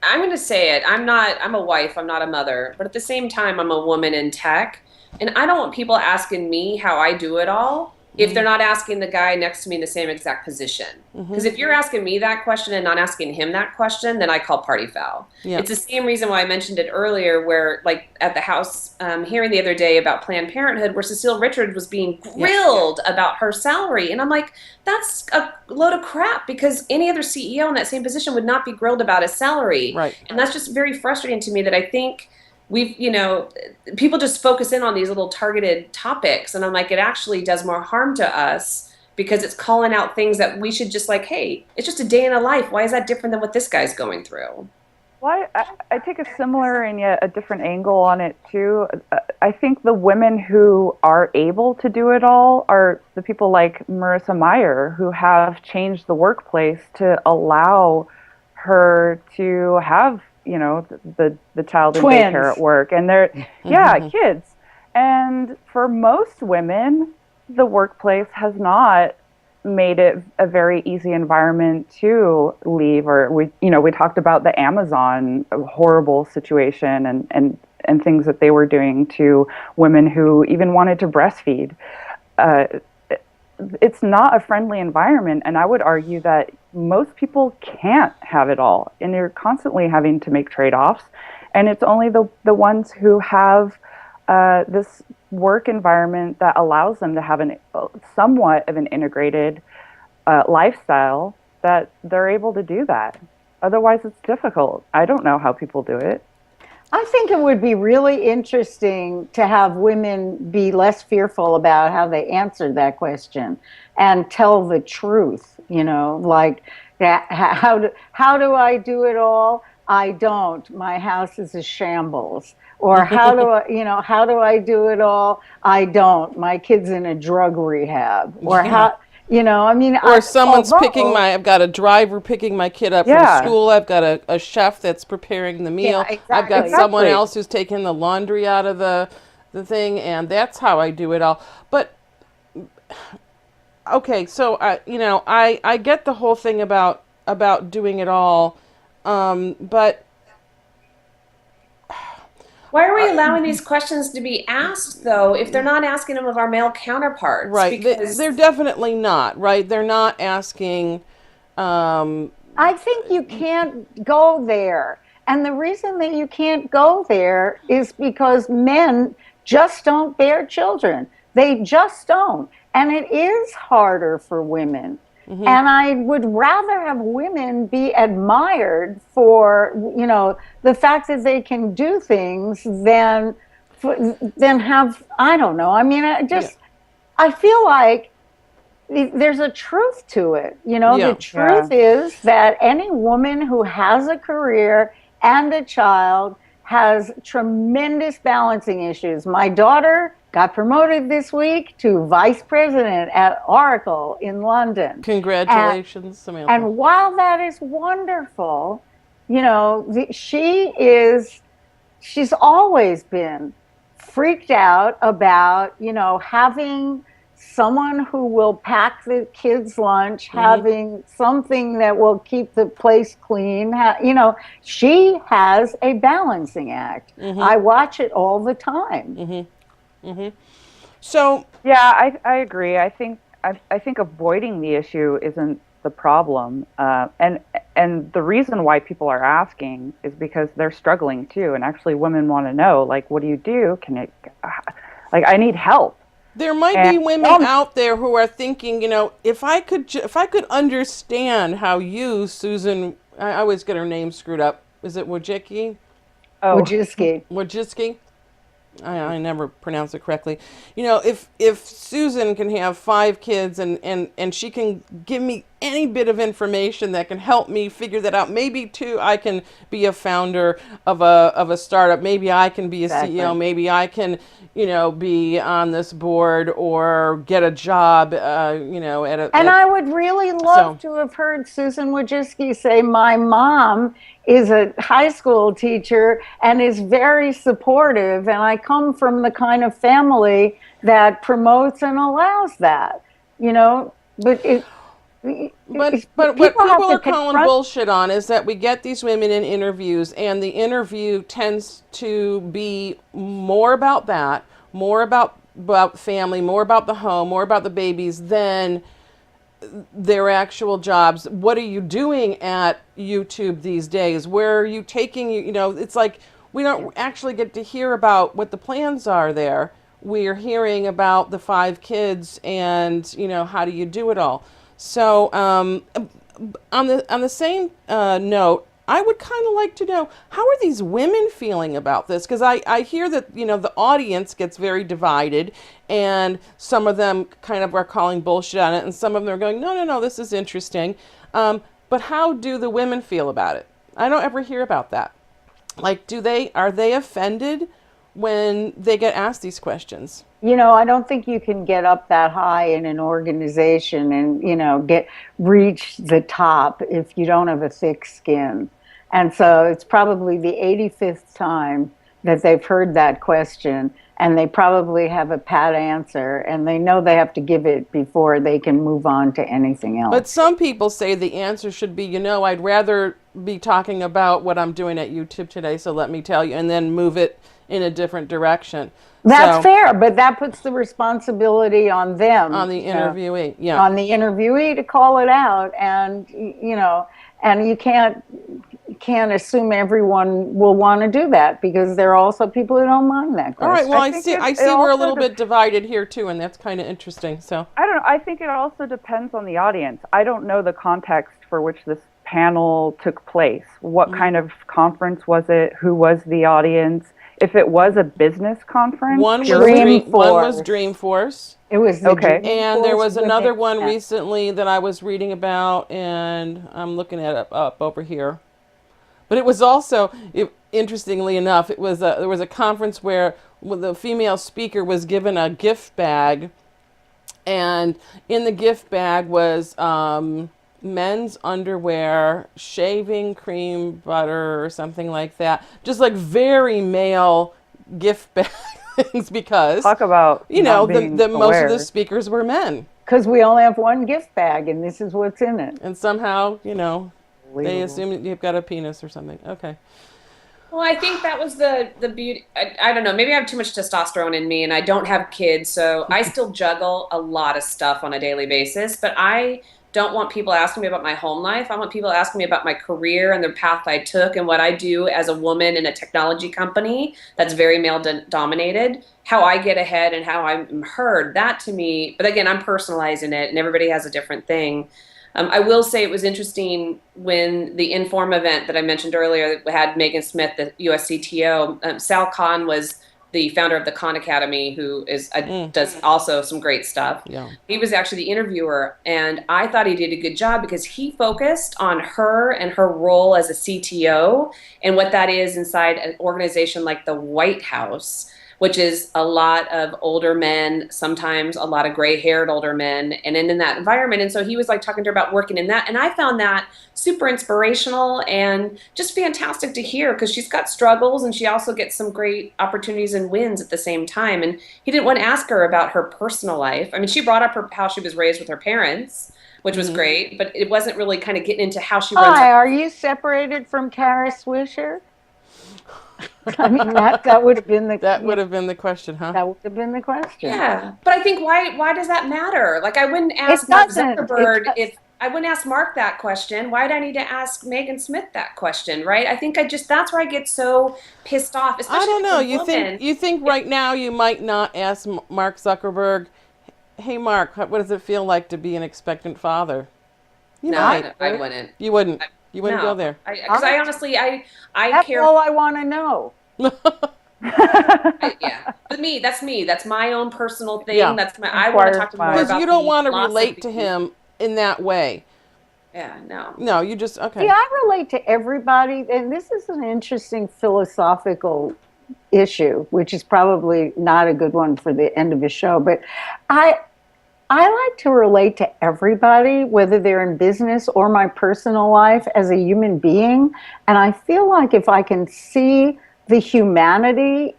I'm going to say it. I'm a wife, I'm not a mother, but at the same time, I'm a woman in tech, and I don't want people asking me how I do it all if they're not asking the guy next to me in the same exact position. Because if you're asking me that question and not asking him that question, then I call party foul. Yeah. It's the same reason why I mentioned it earlier, where like at the House hearing the other day about Planned Parenthood, where Cecile Richards was being grilled about her salary. And I'm like, that's a load of crap, because any other CEO in that same position would not be grilled about his salary. Right. And that's just very frustrating to me, that I think we've, people just focus in on these little targeted topics. And I'm like, it actually does more harm to us, because it's calling out things that we should just like, hey, it's just a day in a life. Why is that different than what this guy's going through? Well, I take a similar and yet a different angle on it too. I think the women who are able to do it all are the people like Marissa Mayer, who have changed the workplace to allow her to have, the child in daycare at work, and they're kids. And for most women, the workplace has not made it a very easy environment to leave. Or we talked about the Amazon horrible situation and things that they were doing to women who even wanted to breastfeed. It's not a friendly environment, and I would argue that most people can't have it all, and you're constantly having to make trade-offs, and it's only the ones who have this work environment that allows them to have somewhat of an integrated lifestyle that they're able to do that. Otherwise, it's difficult. I don't know how people do it. I think it would be really interesting to have women be less fearful about how they answered that question and tell the truth, like, how do I do it all? I don't. My house is a shambles. Or how do I do it all? I don't. My kid's in a drug rehab. Or or someone's I've got a driver picking my kid up from school. I've got a chef that's preparing the meal. Yeah, exactly. I've got someone else who's taking the laundry out of the thing, and that's how I do it all. But okay, so I get the whole thing about doing it all, but why are we allowing these questions to be asked, though, if they're not asking them of our male counterparts? Right. Because they're definitely not, right? They're not asking... I think you can't go there. And the reason that you can't go there is because men just don't bear children. They just don't. And it is harder for women. Mm-hmm. And I would rather have women be admired for, the fact that they can do things than have, I don't know. I mean, I feel like there's a truth to it. The truth is that any woman who has a career and a child has tremendous balancing issues. My daughter got promoted this week to vice president at Oracle in London. Congratulations, Samantha. And while that is wonderful, she's always been freaked out about, having someone who will pack the kids' lunch, mm-hmm. having something that will keep the place clean. She has a balancing act. Mm-hmm. I watch it all the time. Mm-hmm. Mm-hmm. So yeah, I agree. I think avoiding the issue isn't the problem, and the reason why people are asking is because they're struggling too. And actually, women want to know, like, what do you do? I need help. There might be women out there who are thinking, if I could understand how you, Susan, I always get her name screwed up. Is it Wojcicki? Oh. Wojcicki. I never pronounce it correctly. If Susan can have 5 kids and she can give me any bit of information that can help me figure that out, maybe too I can be a founder of a startup. Maybe I can be a CEO. Maybe I can, be on this board or get a job, I would really love to have heard Susan Wojcicki say, my mom is a high school teacher and is very supportive, and I come from the kind of family that promotes and allows that, but what people are calling bullshit on is that we get these women in interviews, and the interview tends to be more about that, more about about family, more about the home, more about the babies than their actual jobs. What are you doing at YouTube these days? Where are you taking, it's like we don't actually get to hear about what the plans are there. We're hearing about the 5 kids and, how do you do it all? So on the same note, I would kind of like to know, how are these women feeling about this? Because I hear that, the audience gets very divided, and some of them kind of are calling bullshit on it, and some of them are going, no, this is interesting. But how do the women feel about it? I don't ever hear about that. Like, are they offended when they get asked these questions? I don't think you can get up that high in an organization and, reach the top if you don't have a thick skin. And so it's probably the 85th time that they've heard that question, and they probably have a pat answer, and they know they have to give it before they can move on to anything else. But some people say the answer should be, I'd rather be talking about what I'm doing at YouTube today, so let me tell you, and then move it in a different direction. That's fair, but that puts the responsibility on them. On the interviewee, yeah. On the interviewee to call it out, and, and you can't assume everyone will want to do that, because there are also people who don't mind that question. All right, well, I see we're a little bit divided here too, and that's kind of interesting. So I don't know. I think it also depends on the audience. I don't know the context for which this panel took place. What kind of conference was it? Who was the audience? If it was a business conference, one was Dreamforce. It was okay. And there was another one recently that I was reading about, and I'm looking at it up over here. But it was also, interestingly enough, there was a conference where the female speaker was given a gift bag, and in the gift bag was men's underwear, shaving cream, butter, or something like that. Just like very male gift bag things, because talk about the most of the speakers were men. Because we only have one gift bag, and this is what's in it. And somehow, they assume you've got a penis or something. Okay. Well, I think that was the beauty. I don't know. Maybe I have too much testosterone in me, and I don't have kids, so I still juggle a lot of stuff on a daily basis. But I don't want people asking me about my home life. I want people asking me about my career and the path I took and what I do as a woman in a technology company that's very male dominated, how I get ahead and how I'm heard. That to me, but again, I'm personalizing it, and everybody has a different thing. I will say it was interesting when the Inform event that I mentioned earlier that had Megan Smith, the US CTO. Sal Khan was the founder of the Khan Academy, who is does also some great stuff. Yeah. He was actually the interviewer, and I thought he did a good job because he focused on her and her role as a CTO and what that is inside an organization like the White House, which is a lot of older men, sometimes a lot of gray-haired older men, and in that environment. And so he was like talking to her about working in that. And I found that super inspirational and just fantastic to hear, because she's got struggles and she also gets some great opportunities and wins at the same time. And he didn't want to ask her about her personal life. I mean, she brought up how she was raised with her parents, which was great, but it wasn't really kind of getting into how she runs. Hi, are you separated from Kara Swisher? I mean, that would have been the question, huh? That would have been the question. Yeah, but I think why does that matter? Like, I wouldn't ask Mark Zuckerberg if I wouldn't ask Mark that question. Why'd I need to ask Megan Smith that question, right? I think that's where I get so pissed off. Especially I don't know. You think right now you might not ask Mark Zuckerberg, "Hey, Mark, what does it feel like to be an expectant father?" I wouldn't. You wouldn't. You wouldn't go there. Because I honestly, that's care. all I want to know. Yeah, but that's me. That's my own personal thing. Yeah. I want to talk to more about. Because you don't want to relate to him in that way. Yeah, no. No, you just okay. See, I relate to everybody, and this is an interesting philosophical issue, which is probably not a good one for the end of the show. But I like to relate to everybody, whether they're in business or my personal life, as a human being. And I feel like if I can see the humanity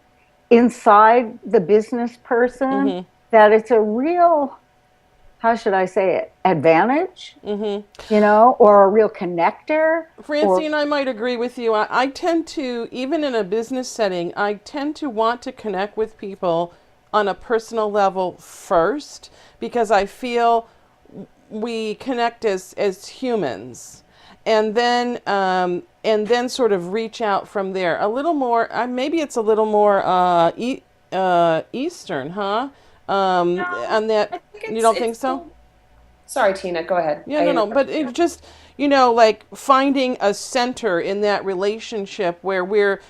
inside the business person, that it's a real, how should I say it, advantage, or a real connector. Francine, I might agree with you. I tend to, even in a business setting, I tend to want to connect with people on a personal level first, because I feel we connect as humans, and then sort of reach out from there. A little more, maybe it's a little more Eastern, huh? And that, I think you don't think so? cool. Sorry, Tina, go ahead. Yeah, no, but it just, like finding a center in that relationship where we're,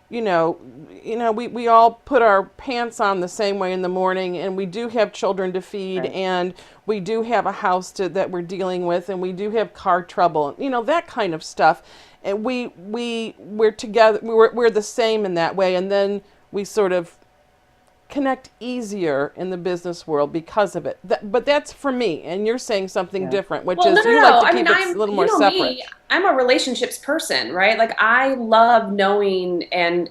we all put our pants on the same way in the morning, and we do have children to feed, Right. and we do have a house that we're dealing with, and we do have car trouble, that kind of stuff. And we're together, we're the same in that way, and then we sort of connect easier in the business world because of it. But that's for me, and you're saying something Yeah. different, which Well, is no. you like to I keep mean, it a little more separate. me, I'm a relationships person, right? Like I love knowing, and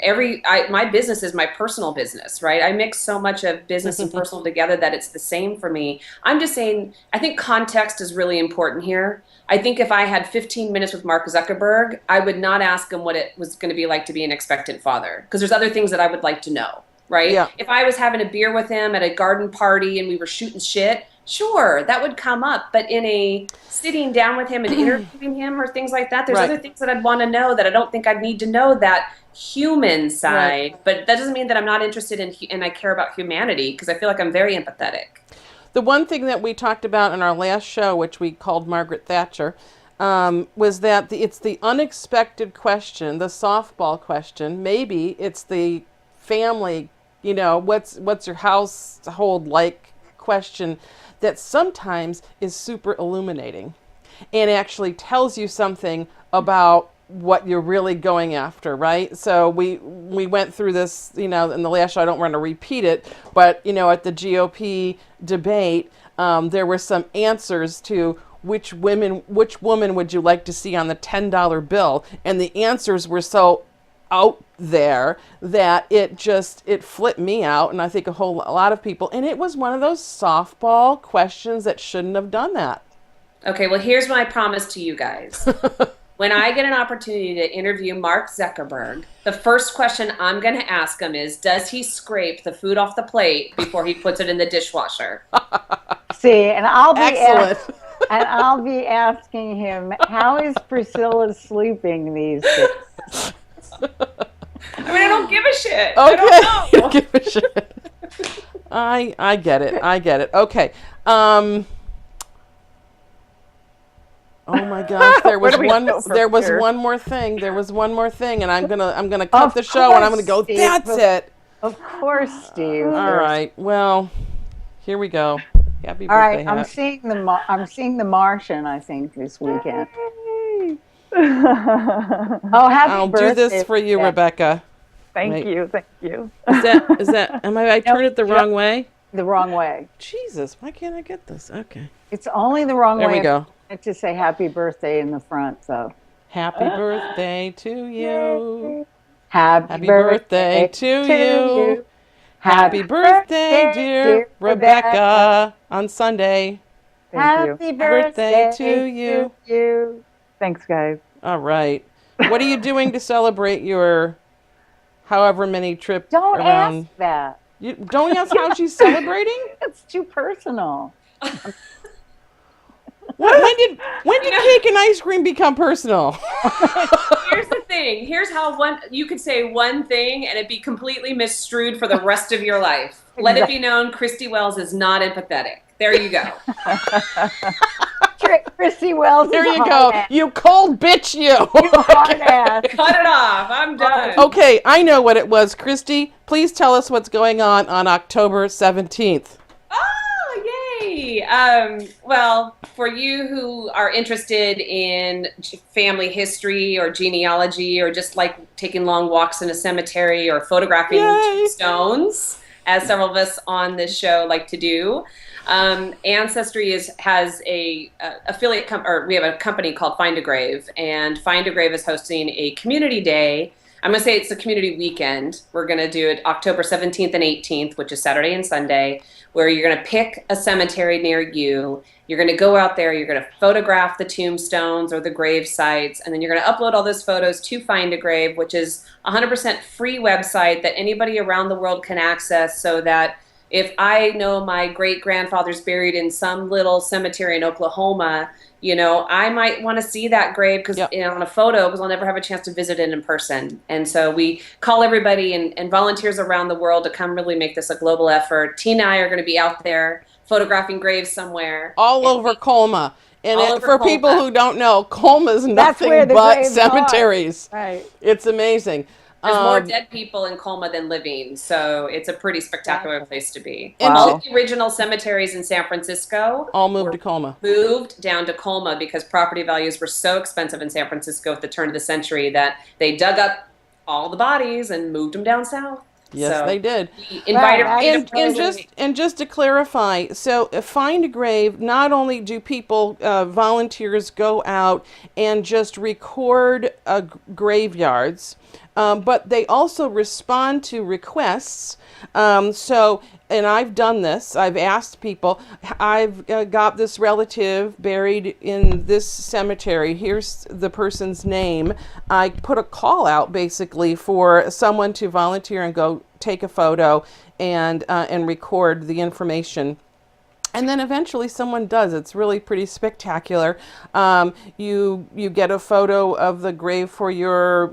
my business is my personal business, right? I mix so much of business and personal together that it's the same for me. I'm just saying, I think context is really important here. I think if I had 15 minutes with Mark Zuckerberg, I would not ask him what it was going to be like to be an expectant father, because there's other things that I would like to know. Right? Yeah. If I was having a beer with him at a garden party and we were shooting shit, sure, that would come up. But in a sitting down with him and interviewing him or things like that, there's Right. other things that I'd want to know that I don't think I'd need to know, that human side. Right. But that doesn't mean that I'm not interested in and I care about humanity, because I feel like I'm very empathetic. The one thing that we talked about in our last show, which we called Margaret Thatcher, was that it's the unexpected question, the softball question. Maybe it's the family, what's your household like question, that sometimes is super illuminating and actually tells you something about what you're really going after, right? So we went through this, in the last show. I don't want to repeat it, but at the GOP debate, there were some answers to which woman would you like to see on the $10 bill, and the answers were so out there that it flipped me out, and I think a lot of people. And it was one of those softball questions that shouldn't have done that. Okay, well, here's my promise to you guys. When I get an opportunity to interview Mark Zuckerberg, the first question I'm going to ask him is, does he scrape the food off the plate before he puts it in the dishwasher? See, and I'll be Excellent. and I'll be asking him, how is Priscilla sleeping these days? I mean, I don't give a shit. Okay. I don't know. You don't give a shit. I get it. Okay. Oh my gosh, there was one more thing. And I'm gonna cut Of the show, and I'm gonna go, course, Steve. that's it. Of course, Steve. All right. Well, here we go. Happy All birthday right, I'm hat. seeing the Martian, I think, this weekend. Oh, happy I'll birthday! do this for you, Rebecca. Rebecca. Thank Wait. you. Thank you. Is that I turned it the wrong way? The wrong way. Jesus, why can't I get this? Okay. It's only the wrong There way. we go. To say happy birthday in the front, though. Happy birthday to you. Happy birthday to you. Happy birthday, dear Rebecca, on Sunday. Thank you. Happy birthday to you. Thanks, guys. All right. What are you doing to celebrate your however many trip Don't around? ask that. You don't ask how she's celebrating? It's too personal. When did cake and ice cream become personal? Here's the thing. Here's how you could say one thing and it'd be completely misstrued for the rest of your life. Let it be known, Christy Wells is not empathetic. There you go. Christy Wells. There you go. You cold bitch, you. Hard ass. Cut it off. I'm done. Okay, I know what it was. Christy, please tell us what's going on October 17th. Oh, yay! Well, for you who are interested in family history or genealogy, or just like taking long walks in a cemetery or photographing Yay. stones, as several of us on this show like to do, Ancestry has a affiliate we have a company called Find a Grave, and Find a Grave is hosting a community day I'm going to say it's the community weekend. We're going to do it October 17th and 18th, which is Saturday and Sunday, where you're going to pick a cemetery near you. You're going to go out there, you're going to photograph the tombstones or the grave sites, and then you're going to upload all those photos to Find a Grave, which is a 100% free website that anybody around the world can access, so that if I know my great-grandfather's buried in some little cemetery in Oklahoma, you know, I might want to see that grave because on a photo, because I'll never have a chance to visit it in person. And so we call everybody and volunteers around the world to come really make this a global effort. Tina and I are going to be out there photographing graves somewhere. All over Colma. And for Colma. people who don't know, Colma is nothing but cemeteries. Right. It's amazing. There's more dead people in Colma than living, so it's a pretty spectacular place to be. Wow. And all of the original cemeteries in San Francisco all moved to Colma. Moved down to Colma because property values were so expensive in San Francisco at the turn of the century that they dug up all the bodies and moved them down south. Yes, so they did. And just to clarify, so Find a Grave, not only do people, volunteers go out and just record graveyards, but they also respond to requests. And I've done this. I've asked people, I've got this relative buried in this cemetery. Here's the person's name. I put a call out basically for someone to volunteer and go take a photo and record the information. And then eventually someone does. It's really pretty spectacular. You get a photo of the grave for your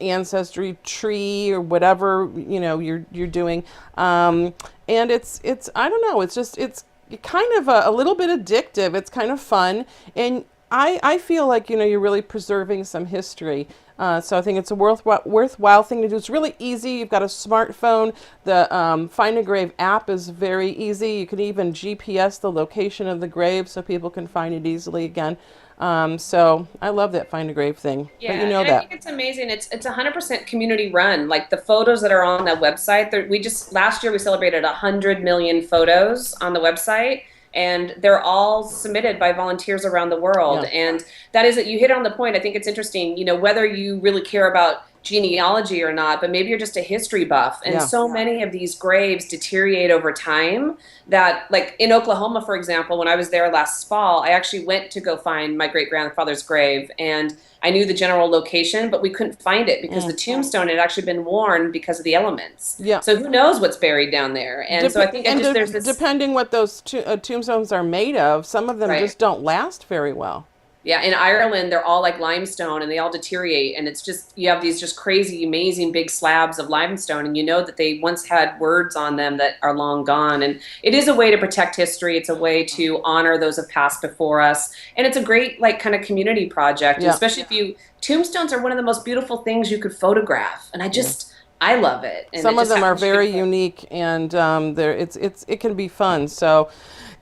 ancestry tree or whatever you're doing, and it's I don't know. It's kind of a little bit addictive. It's kind of fun, and I feel like you're really preserving some history. So I think it's a worthwhile thing to do. It's really easy. You've got a smartphone. The Find a Grave app is very easy. You can even GPS the location of the grave so people can find it easily again. So I love that Find a Grave thing. Yeah, but and I think it's amazing. It's 100% community run. Like the photos that are on that website, last year we celebrated 100 million photos on the website. And they're all submitted by volunteers around the world. Yeah. And that is it. You hit on the point. I think it's interesting, whether you really care about genealogy or not, but maybe you're just a history buff. And so many of these graves deteriorate over time that, like in Oklahoma, for example, when I was there last fall, I actually went to go find my great-grandfather's grave. And I knew the general location, but we couldn't find it because the tombstone had actually been worn because of the elements. Yeah. So who knows what's buried down there? And so I think there's this... Depending what those tombstones are made of, some of them just don't last very well. Yeah, in Ireland, they're all like limestone and they all deteriorate. And it's just, you have these just crazy, amazing big slabs of limestone. And you know that they once had words on them that are long gone. And it is a way to protect history. It's a way to honor those who have passed before us. And it's a great, like, kind of community project. Yeah. Especially tombstones are one of the most beautiful things you could photograph. And I love it. And some of them are very unique, and it can be fun. So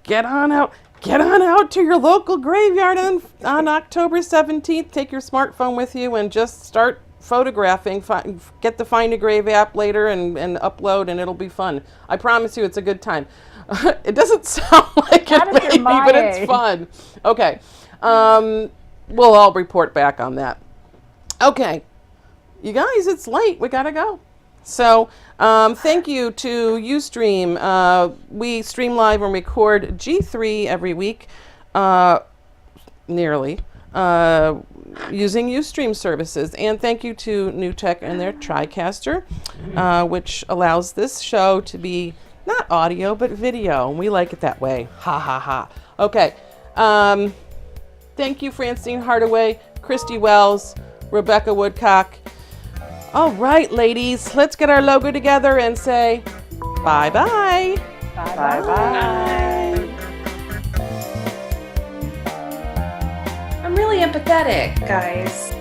get on out to your local graveyard on October 17th. Take your smartphone with you and just start photographing. Get the Find a Grave app later and upload, and it'll be fun. I promise you it's a good time. It doesn't sound like it maybe, but it's fun. Okay. We'll all report back on that. Okay. You guys, it's late. We gotta go. So thank you to Ustream. We stream live and record G3 every week, nearly, using Ustream services. And thank you to New Tech and their TriCaster, which allows this show to be not audio, but video. We like it that way. Ha, ha, ha. Okay. Thank you, Francine Hardaway, Christy Wells, Rebecca Woodcock. All right, ladies, let's get our logo together and say bye-bye. Bye-bye. I'm really empathetic, guys.